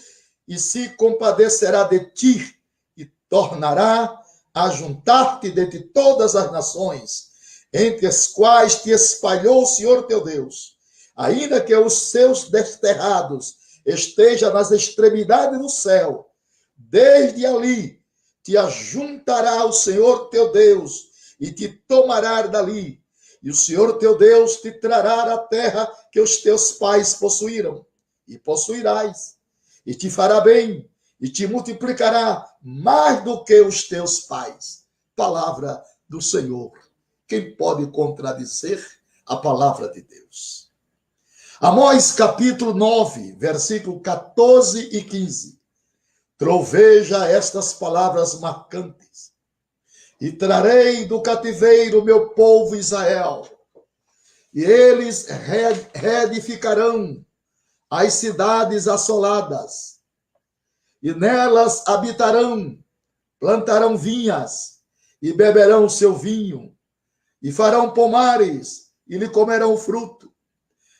e se compadecerá de ti e tornará a juntar-te dentre todas as nações, entre as quais te espalhou o Senhor teu Deus, ainda que os seus desterrados estejam nas extremidades do céu. Desde ali te ajuntará o Senhor teu Deus e te tomará dali. E o Senhor teu Deus te trará a terra que os teus pais possuíram, e possuirás, e te fará bem, e te multiplicará mais do que os teus pais. Palavra do Senhor. Quem pode contradizer a palavra de Deus? Amós capítulo 9, versículo 14 e 15. Troveja estas palavras marcantes. E trarei do cativeiro meu povo Israel, e eles reedificarão as cidades assoladas, e nelas habitarão, plantarão vinhas, e beberão seu vinho, e farão pomares, e lhe comerão fruto,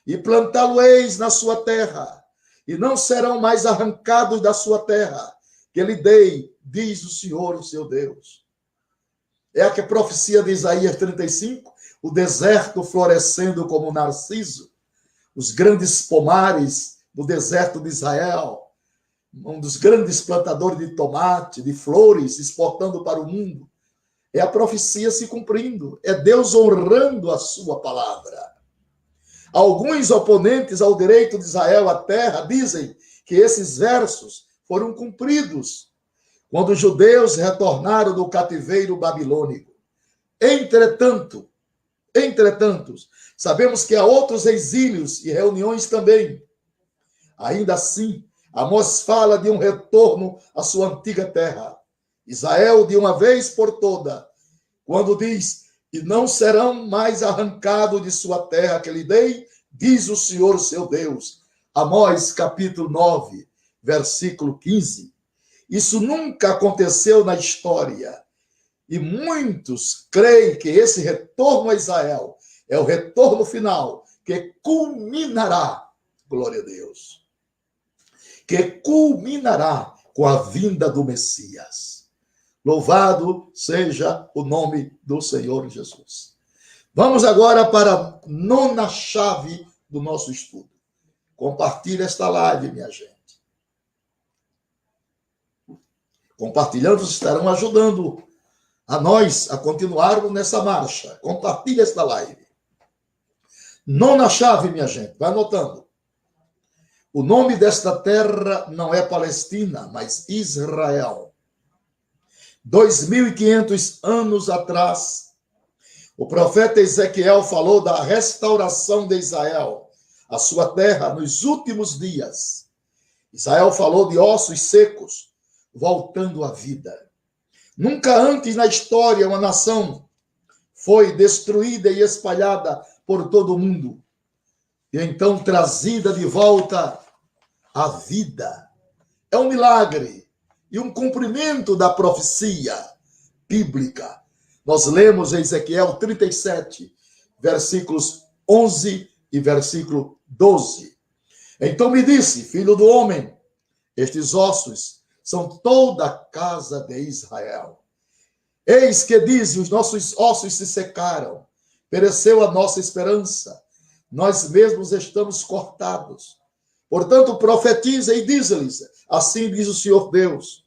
e plantá-lo-eis na sua terra, e não serão mais arrancados da sua terra, que lhe dei, diz o Senhor, o seu Deus. É a profecia de Isaías 35, o deserto florescendo como narciso, os grandes pomares do deserto de Israel, um dos grandes plantadores de tomate, de flores, exportando para o mundo. É a profecia se cumprindo, é Deus honrando a sua palavra. Alguns oponentes ao direito de Israel à terra dizem que esses versos foram cumpridos quando os judeus retornaram do cativeiro babilônico. Entretanto, sabemos que há outros exílios e reuniões também. Ainda assim, Amós fala de um retorno à sua antiga terra. Israel, de uma vez por toda, quando diz: e não serão mais arrancados de sua terra que lhe dei, diz o Senhor, seu Deus. Amós capítulo 9, versículo 15. Isso nunca aconteceu na história. E muitos creem que esse retorno a Israel é o retorno final, que culminará, glória a Deus, que culminará com a vinda do Messias. Louvado seja o nome do Senhor Jesus. Vamos agora para a nona chave do nosso estudo. Compartilhe esta live, minha gente. Compartilhando, estarão ajudando a nós a continuarmos nessa marcha. Compartilhe esta live. Nona chave, minha gente, vai anotando. O nome desta terra não é Palestina, mas Israel. 2.500 anos atrás, o profeta Ezequiel falou da restauração de Israel, a sua terra, nos últimos dias. Israel falou de ossos secos, voltando à vida. Nunca antes na história uma nação foi destruída e espalhada por todo o mundo, e então trazida de volta à vida. É um milagre e um cumprimento da profecia bíblica. Nós lemos em Ezequiel 37, versículos 11 e versículo 12. Então me disse: filho do homem, estes ossos são toda a casa de Israel. Eis que dizem: os nossos ossos se secaram, pereceu a nossa esperança, nós mesmos estamos cortados. Portanto, profetiza e diz-lhes: assim diz o Senhor Deus: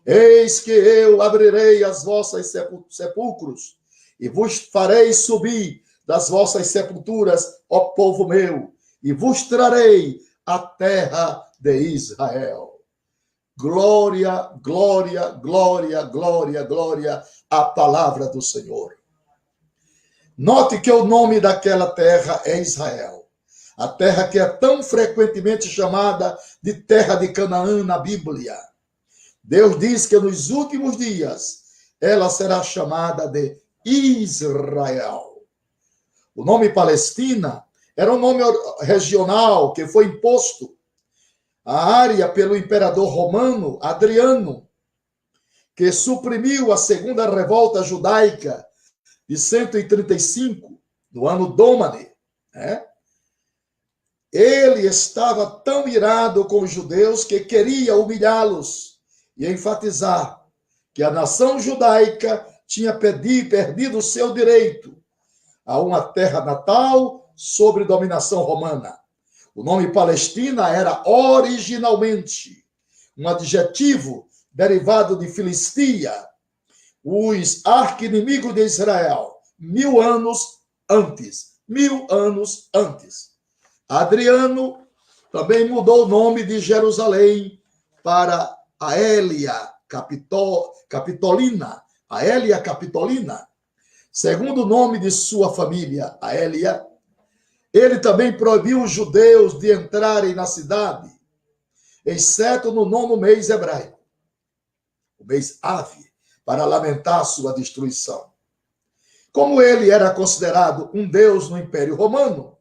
eis que eu abrirei as vossas sepulcros e vos farei subir das vossas sepulturas, ó povo meu, e vos trarei a terra de Israel. Glória, glória, glória, glória, glória à palavra do Senhor. Note que o nome daquela terra é Israel. A terra que é tão frequentemente chamada de terra de Canaã na Bíblia. Deus diz que nos últimos dias ela será chamada de Israel. O nome Palestina era um nome regional que foi imposto à área pelo imperador romano Adriano, que suprimiu a segunda revolta judaica de 135, no ano Dômade. Ele estava tão irado com os judeus que queria humilhá-los e enfatizar que a nação judaica tinha perdido o seu direito a uma terra natal sob dominação romana. O nome Palestina era originalmente um adjetivo derivado de Filistia, os arqui-inimigos de Israel, 1000 anos antes. 1000 anos antes. Adriano também mudou o nome de Jerusalém para Aélia Capitolina. Aélia Capitolina. Segundo o nome de sua família, Aélia, ele também proibiu os judeus de entrarem na cidade, exceto no 9º mês hebraico, o mês Ave, para lamentar sua destruição. Como ele era considerado um deus no Império Romano,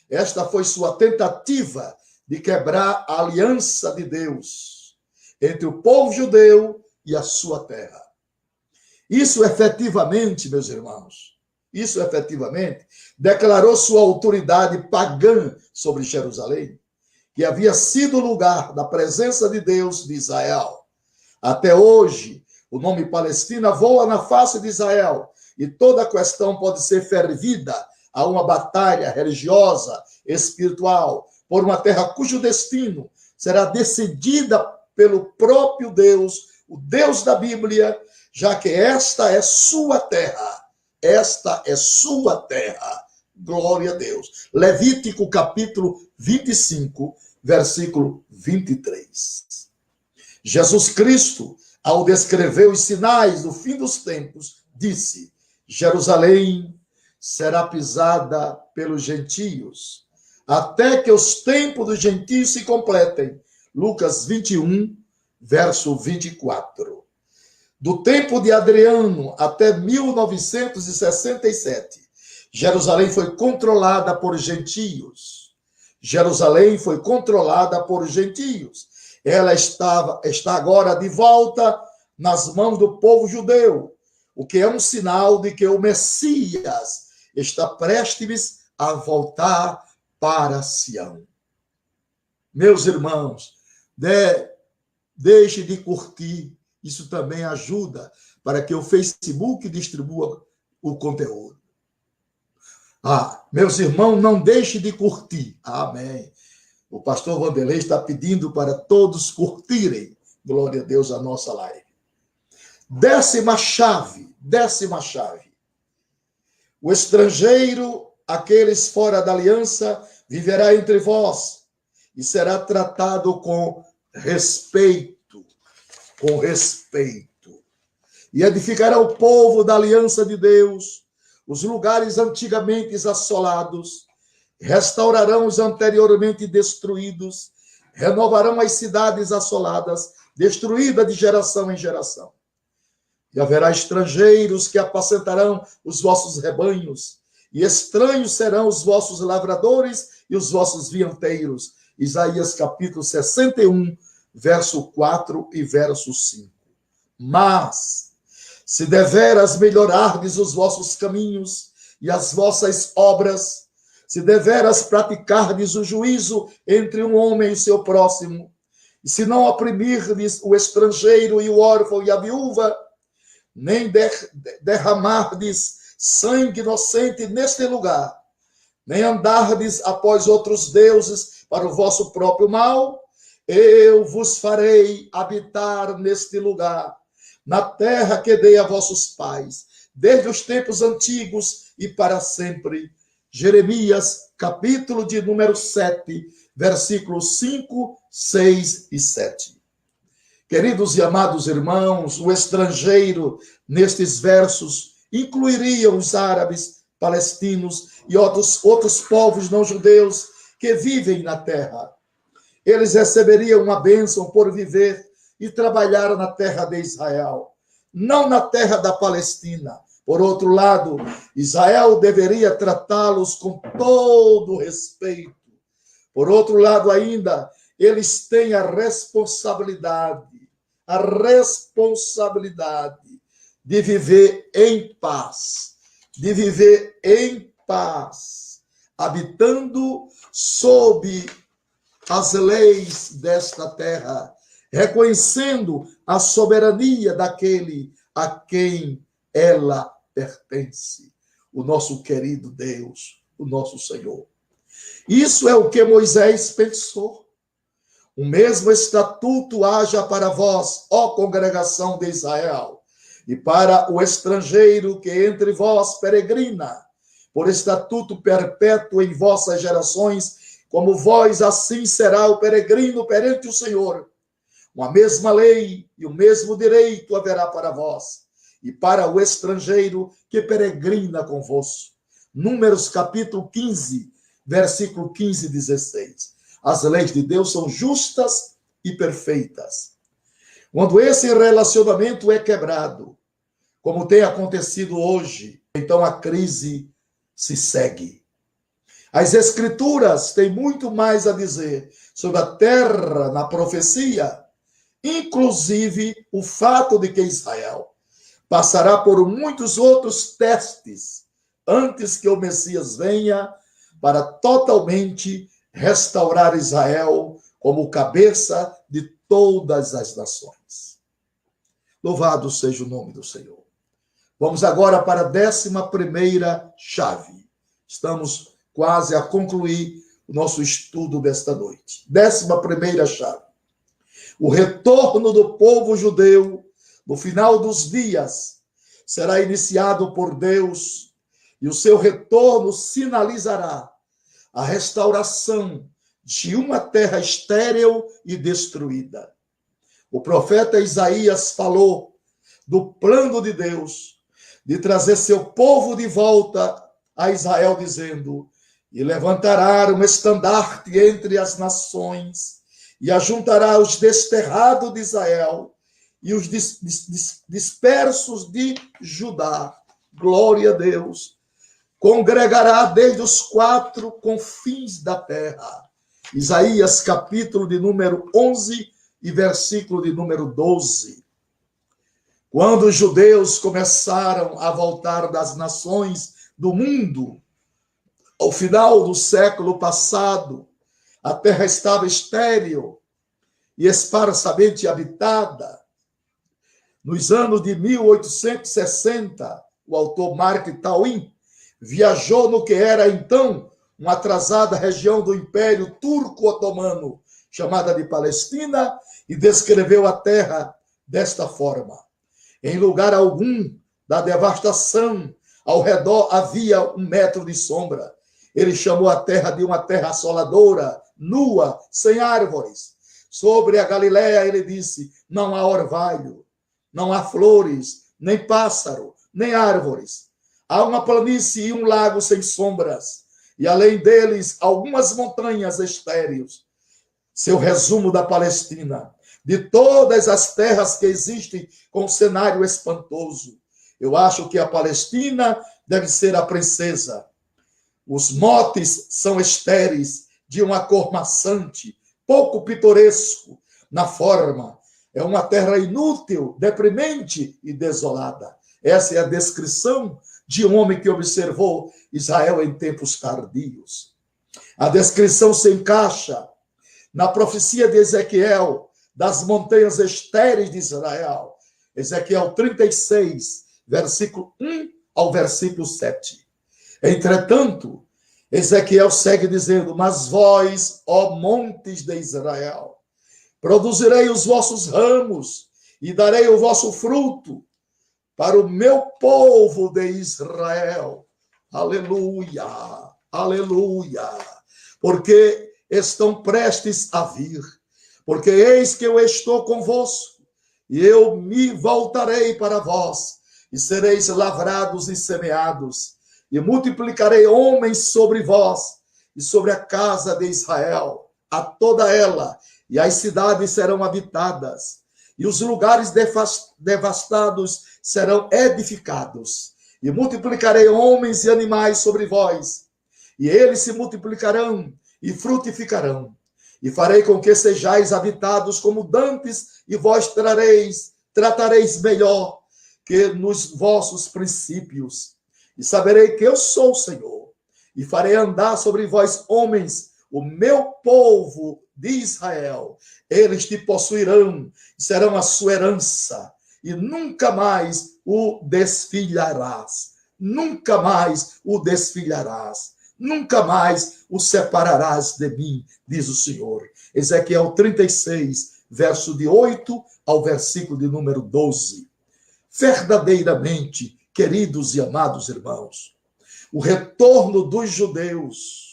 esta foi sua tentativa de quebrar a aliança de Deus entre o povo judeu e a sua terra. Isso efetivamente, meus irmãos, declarou sua autoridade pagã sobre Jerusalém, que havia sido o lugar da presença de Deus de Israel. Até hoje, o nome Palestina voa na face de Israel e toda a questão pode ser fervida a uma batalha religiosa, espiritual, por uma terra cujo destino será decidida pelo próprio Deus, o Deus da Bíblia, já que esta é sua terra. Esta é sua terra. Glória a Deus. Levítico capítulo 25, versículo 23. Jesus Cristo, ao descrever os sinais do fim dos tempos, disse: Jerusalém será pisada pelos gentios, até que os tempos dos gentios se completem. Lucas 21, verso 24. Do tempo de Adriano até 1967, Jerusalém foi controlada por gentios. Jerusalém foi controlada por gentios. Ela está agora de volta nas mãos do povo judeu, o que é um sinal de que o Messias está prestes a voltar para Sião. Meus irmãos, deixe de curtir. Isso também ajuda para que o Facebook distribua o conteúdo. Meus irmãos, não deixe de curtir. Amém. O pastor Vanderlei está pedindo para todos curtirem, glória a Deus, a nossa live. Décima chave. O estrangeiro, aqueles fora da aliança, viverá entre vós e será tratado com respeito. E edificará o povo da aliança de Deus, os lugares antigamente assolados, restaurarão os anteriormente destruídos, renovarão as cidades assoladas, destruídas de geração em geração. E haverá estrangeiros que apacentarão os vossos rebanhos, e estranhos serão os vossos lavradores e os vossos vianteiros. Isaías capítulo 61, verso 4 e verso 5. Mas, se deveras melhorardes os vossos caminhos e as vossas obras, se deveras praticardes o juízo entre um homem e seu próximo, e se não oprimirdes o estrangeiro e o órfão e a viúva, nem derramardes sangue inocente neste lugar, nem andardes após outros deuses para o vosso próprio mal, eu vos farei habitar neste lugar, na terra que dei a vossos pais, desde os tempos antigos e para sempre. Jeremias, capítulo de número 7, versículos 5, 6 e 7. Queridos e amados irmãos, o estrangeiro, nestes versos, incluiria os árabes, palestinos e outros povos não judeus que vivem na terra. Eles receberiam uma bênção por viver e trabalhar na terra de Israel, não na terra da Palestina. Por outro lado, Israel deveria tratá-los com todo respeito. Por outro lado ainda, eles têm a responsabilidade de viver em paz, habitando sob as leis desta terra, reconhecendo a soberania daquele a quem ela pertence, o nosso querido Deus, o nosso Senhor. Isso é o que Moisés pensou. O mesmo estatuto haja para vós, ó congregação de Israel, e para o estrangeiro que entre vós peregrina, por estatuto perpétuo em vossas gerações, como vós, assim será o peregrino perante o Senhor. Uma mesma lei e o mesmo direito haverá para vós, e para o estrangeiro que peregrina convosco. Números capítulo 15, versículo 15 e 16. As leis de Deus são justas e perfeitas. Quando esse relacionamento é quebrado, como tem acontecido hoje, então a crise se segue. As Escrituras têm muito mais a dizer sobre a terra na profecia, inclusive o fato de que Israel passará por muitos outros testes antes que o Messias venha para totalmente restaurar Israel como cabeça de todas as nações. Louvado seja o nome do Senhor. Vamos agora para a 11ª chave. Estamos quase a concluir o nosso estudo desta noite. 11ª chave. O retorno do povo judeu no final dos dias será iniciado por Deus e o seu retorno sinalizará a restauração de uma terra estéril e destruída. O profeta Isaías falou do plano de Deus de trazer seu povo de volta a Israel, dizendo: e levantará um estandarte entre as nações e ajuntará os desterrados de Israel e os dispersos de Judá. Glória a Deus. Congregará desde os 4 confins da terra. Isaías, capítulo de número 11 e versículo de número 12. Quando os judeus começaram a voltar das nações do mundo, ao final do século passado, a terra estava estéril e esparsamente habitada. Nos anos de 1860, o autor Mark Twain viajou no que era então uma atrasada região do Império Turco-Otomano, chamada de Palestina, e descreveu a terra desta forma: em lugar algum da devastação, ao redor havia 1 metro de sombra. Ele chamou a terra de uma terra assoladora, nua, sem árvores. Sobre a Galileia, ele disse: não há orvalho, não há flores, nem pássaro, nem árvores. Há uma planície e um lago sem sombras, e além deles, algumas montanhas estéreis. Seu resumo da Palestina, de todas as terras que existem com um cenário espantoso. Eu acho que a Palestina deve ser a princesa. Os motes são estéreis, de uma cor maçante, pouco pitoresco na forma. É uma terra inútil, deprimente e desolada. Essa é a descrição de um homem que observou Israel em tempos tardios. A descrição se encaixa na profecia de Ezequiel, das montanhas estéreis de Israel. Ezequiel 36, versículo 1 ao versículo 7. Entretanto, Ezequiel segue dizendo: mas vós, ó montes de Israel, produzirei os vossos ramos e darei o vosso fruto para o meu povo de Israel. Aleluia, aleluia. Porque estão prestes a vir, porque eis que eu estou convosco, e eu me voltarei para vós, e sereis lavrados e semeados, e multiplicarei homens sobre vós, e sobre a casa de Israel, a toda ela, e as cidades serão habitadas, e os lugares devastados serão edificados, e multiplicarei homens e animais sobre vós, e eles se multiplicarão e frutificarão, e farei com que sejais habitados como dantes, e vós tratareis melhor que nos vossos princípios, e saberei que eu sou o Senhor, e farei andar sobre vós homens, o meu povo de Israel, eles te possuirão, serão a sua herança, e nunca mais o desfilharás, nunca mais o desfilharás, nunca mais o separarás de mim, diz o Senhor. Ezequiel 36, verso de 8 ao versículo de número 12. Verdadeiramente, queridos e amados irmãos, o retorno dos judeus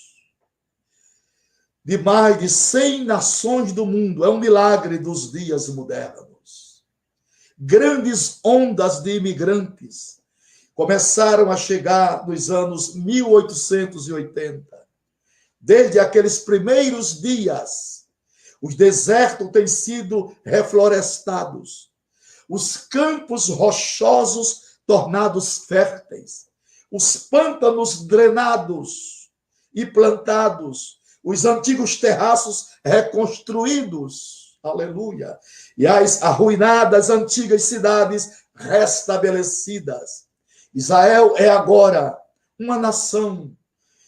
de mais de 100 nações do mundo é um milagre dos dias modernos. Grandes ondas de imigrantes começaram a chegar nos anos 1880. Desde aqueles primeiros dias, os desertos têm sido reflorestados, os campos rochosos tornados férteis, os pântanos drenados e plantados, os antigos terraços reconstruídos, aleluia, e as arruinadas antigas cidades restabelecidas. Israel é agora uma nação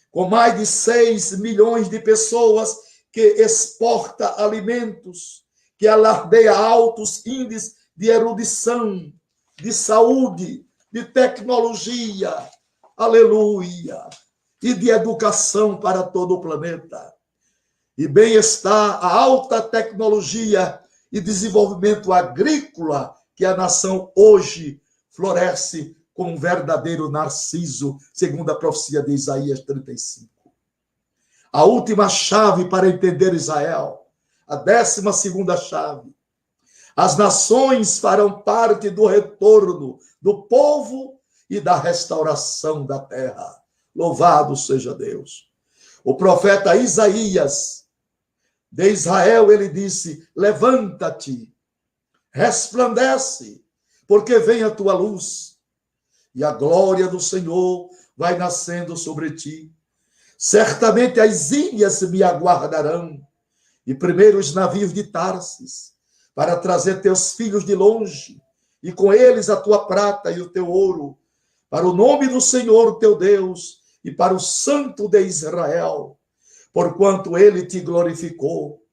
com mais de 6 milhões de pessoas que exporta alimentos, que alardeia altos índices de erudição, de saúde, de tecnologia, aleluia, e de educação para todo o planeta. E bem-estar, a alta tecnologia e desenvolvimento agrícola que a nação hoje floresce como um verdadeiro narciso, segundo a profecia de Isaías 35. A última chave para entender Israel, a 12ª chave. As nações farão parte do retorno do povo e da restauração da terra. Louvado seja Deus. O profeta Isaías, de Israel, ele disse: levanta-te, resplandece, porque vem a tua luz, e a glória do Senhor vai nascendo sobre ti. Certamente as ilhas me aguardarão, e primeiro os navios de Tarsis, para trazer teus filhos de longe, e com eles a tua prata e o teu ouro, para o nome do Senhor teu Deus, e para o Santo de Israel, porquanto ele te glorificou.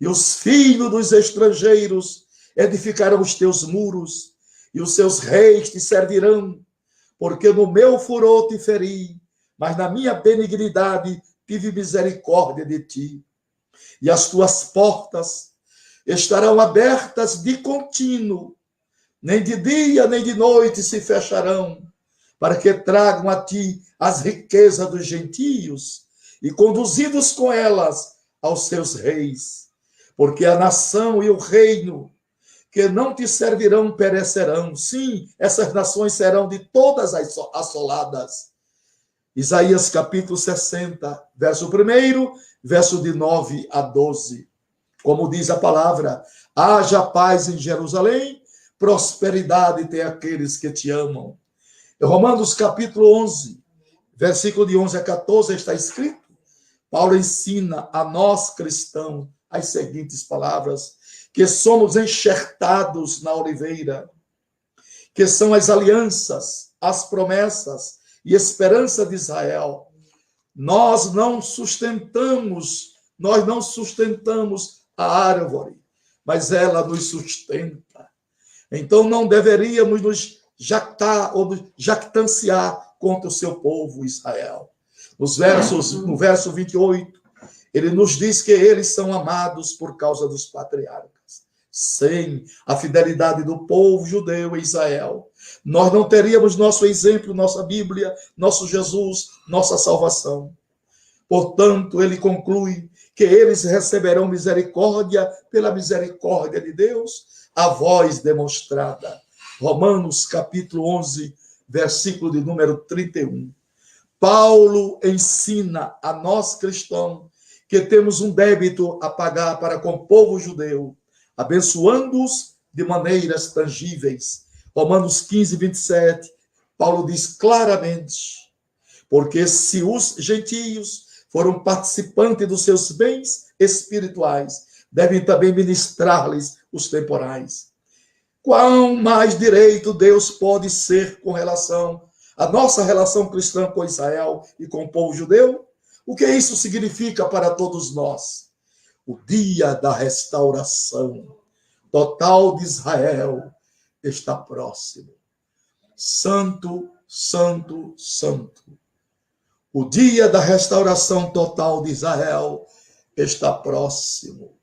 E os filhos dos estrangeiros edificarão os teus muros, e os seus reis te servirão, porque no meu furor te feri, mas na minha benignidade tive misericórdia de ti. E as tuas portas estarão abertas de contínuo, nem de dia nem de noite se fecharão, para que tragam a ti as riquezas dos gentios, e conduzidos com elas aos seus reis. Porque a nação e o reino que não te servirão perecerão. Sim, essas nações serão de todas assoladas. Isaías capítulo 60, verso 1, verso de 9 a 12. Como diz a palavra: haja paz em Jerusalém, prosperidade tem aqueles que te amam. Em Romanos capítulo 11, versículo de 11 a 14, está escrito: Paulo ensina a nós cristãos as seguintes palavras: que somos enxertados na oliveira, que são as alianças, as promessas e esperança de Israel. Nós não sustentamos a árvore, mas ela nos sustenta. Então não deveríamos nos jactar ou nos jactanciar contra o seu povo Israel. No verso 28, ele nos diz que eles são amados por causa dos patriarcas. Sem a fidelidade do povo judeu em Israel, nós não teríamos nosso exemplo, nossa Bíblia, nosso Jesus, nossa salvação. Portanto, ele conclui que eles receberão misericórdia pela misericórdia de Deus, a vós demonstrada. Romanos capítulo 11, versículo de número 31. Paulo ensina a nós cristãos que temos um débito a pagar para com o povo judeu, abençoando-os de maneiras tangíveis. Romanos 15, 27, Paulo diz claramente, porque se os gentios foram participantes dos seus bens espirituais, devem também ministrar-lhes os temporais. Qual mais direito Deus pode ser com relação à nossa relação cristã com Israel e com o povo judeu? O que isso significa para todos nós? O dia da restauração total de Israel está próximo. Santo, santo, santo. O dia da restauração total de Israel está próximo.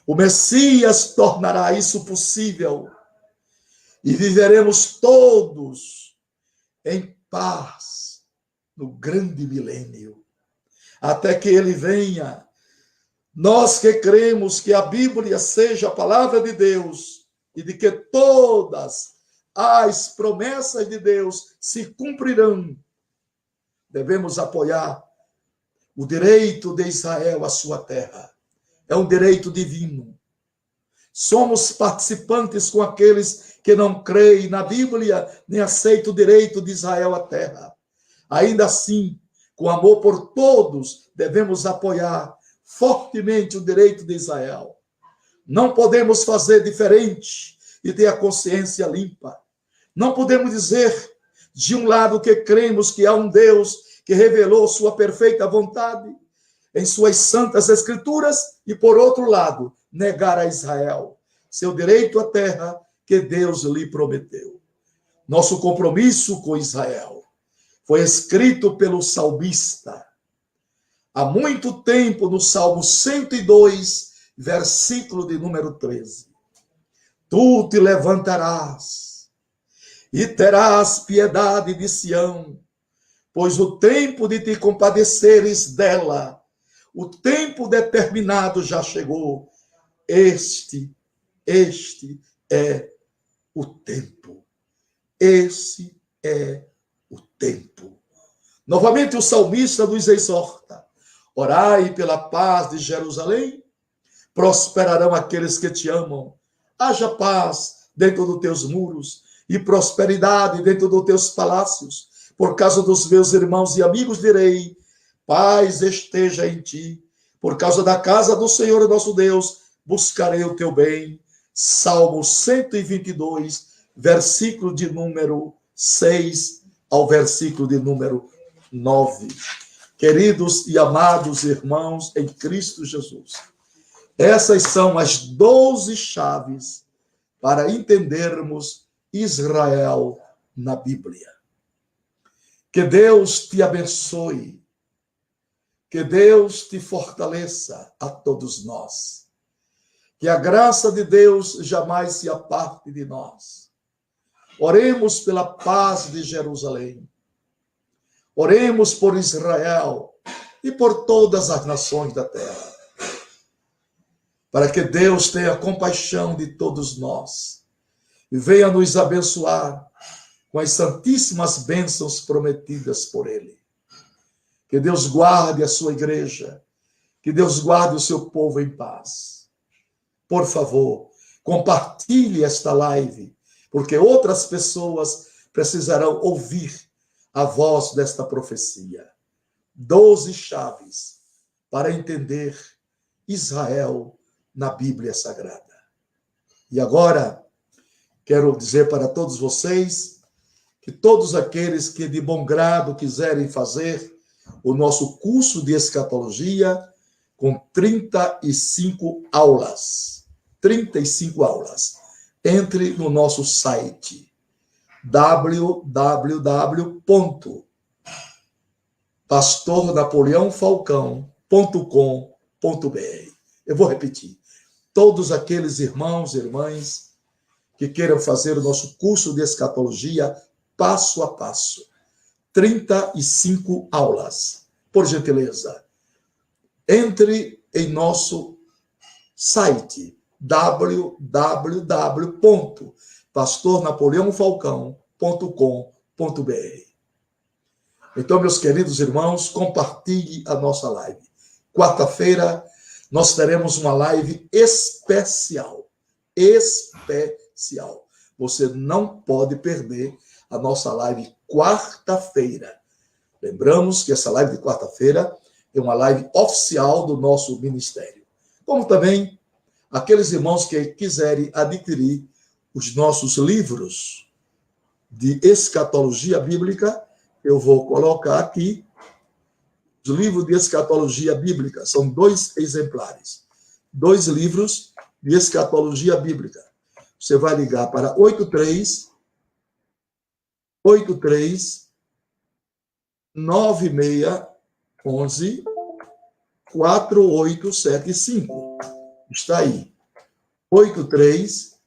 O Messias tornará isso possível e viveremos todos em paz no grande milênio. Até que ele venha, nós que cremos que a Bíblia seja a palavra de Deus e de que todas as promessas de Deus se cumprirão, devemos apoiar o direito de Israel à sua terra. É um direito divino. Somos participantes com aqueles que não creem na Bíblia, nem aceitam o direito de Israel à terra. Ainda assim, com amor por todos, devemos apoiar fortemente o direito de Israel. Não podemos fazer diferente e ter a consciência limpa. Não podemos dizer, de um lado, que cremos que há um Deus que revelou sua perfeita vontade em suas santas escrituras e, por outro lado, negar a Israel seu direito à terra que Deus lhe prometeu. Nosso compromisso com Israel foi escrito pelo salmista há muito tempo no Salmo 102, versículo de número 13. Tu te levantarás e terás piedade de Sião, pois o tempo de te compadeceres dela, o tempo determinado já chegou. Este é o tempo. Esse é o tempo. Novamente o salmista nos exorta: orai pela paz de Jerusalém, prosperarão aqueles que te amam. Haja paz dentro dos teus muros e prosperidade dentro dos teus palácios. Por causa dos meus irmãos e amigos direi, paz esteja em ti. Por causa da casa do Senhor nosso Deus, buscarei o teu bem. Salmo 122, versículo de número 6 ao versículo de número 9. Queridos e amados irmãos em Cristo Jesus, essas são as 12 chaves para entendermos Israel na Bíblia. Que Deus te abençoe, que Deus te fortaleça a todos nós, que a graça de Deus jamais se aparte de nós. Oremos pela paz de Jerusalém, oremos por Israel e por todas as nações da terra, para que Deus tenha compaixão de todos nós e venha nos abençoar com as santíssimas bênçãos prometidas por Ele. Que Deus guarde a sua igreja, que Deus guarde o seu povo em paz. Por favor, compartilhe esta live, porque outras pessoas precisarão ouvir a voz desta profecia. 12 chaves para entender Israel na Bíblia Sagrada. E agora, quero dizer para todos vocês que todos aqueles que de bom grado quiserem fazer o nosso curso de escatologia com 35 aulas, entre no nosso site www.pastornapoleãofalcão.com.br. Eu vou repetir. Todos aqueles irmãos e irmãs que queiram fazer o nosso curso de escatologia passo a passo, 35 aulas. Por gentileza, entre em nosso site www.pastornapoleãofalcão.com.br. Então, meus queridos irmãos, compartilhe a nossa live. Quarta-feira, nós teremos uma live especial. Especial. Você não pode perder a nossa live quarta-feira. Lembramos que essa live de quarta-feira é uma live oficial do nosso ministério. Como também aqueles irmãos que quiserem adquirir os nossos livros de escatologia bíblica, eu vou colocar aqui os livros de escatologia bíblica. São 2 exemplares. 2 livros de escatologia bíblica. Você vai ligar para 83 9611 4875. Está aí. 83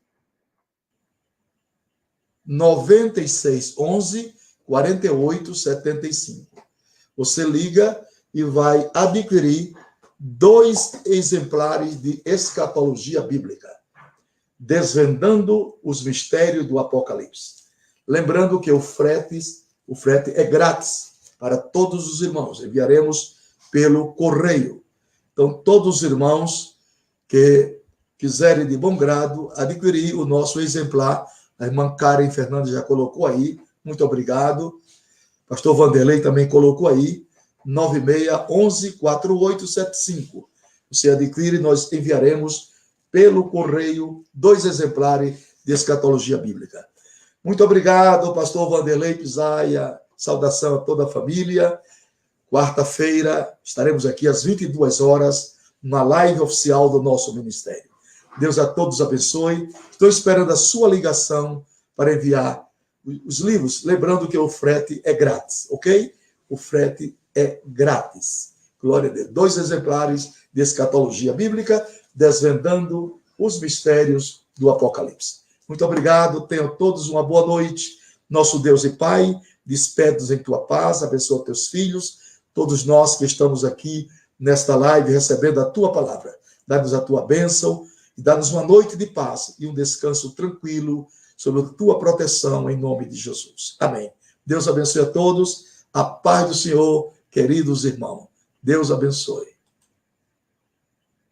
9611 4875. Você liga e vai adquirir 2 exemplares de escatologia bíblica, desvendando os mistérios do Apocalipse. Lembrando que o frete é grátis para todos os irmãos. Enviaremos pelo correio. Então, todos os irmãos que quiserem de bom grado adquirir o nosso exemplar, a irmã Karen Fernandes já colocou aí, muito obrigado. Pastor Vanderlei também colocou aí, 9611-4875. Você adquire, nós enviaremos pelo correio 2 exemplares de escatologia bíblica. Muito obrigado, pastor Vanderlei Pisaia. Saudação a toda a família. Quarta-feira estaremos aqui às 22 horas na live oficial do nosso ministério. Deus a todos abençoe. Estou esperando a sua ligação para enviar os livros, lembrando que o frete é grátis, ok? O frete é grátis. Glória a Deus. 2 exemplares de escatologia bíblica, desvendando os mistérios do Apocalipse. Muito obrigado, tenham todos uma boa noite. Nosso Deus e Pai, despede-nos em tua paz, abençoa teus filhos, todos nós que estamos aqui nesta live recebendo a tua palavra. Dá-nos a tua bênção e dá-nos uma noite de paz e um descanso tranquilo sob a tua proteção, em nome de Jesus. Amém. Deus abençoe a todos. A paz do Senhor, queridos irmãos. Deus abençoe.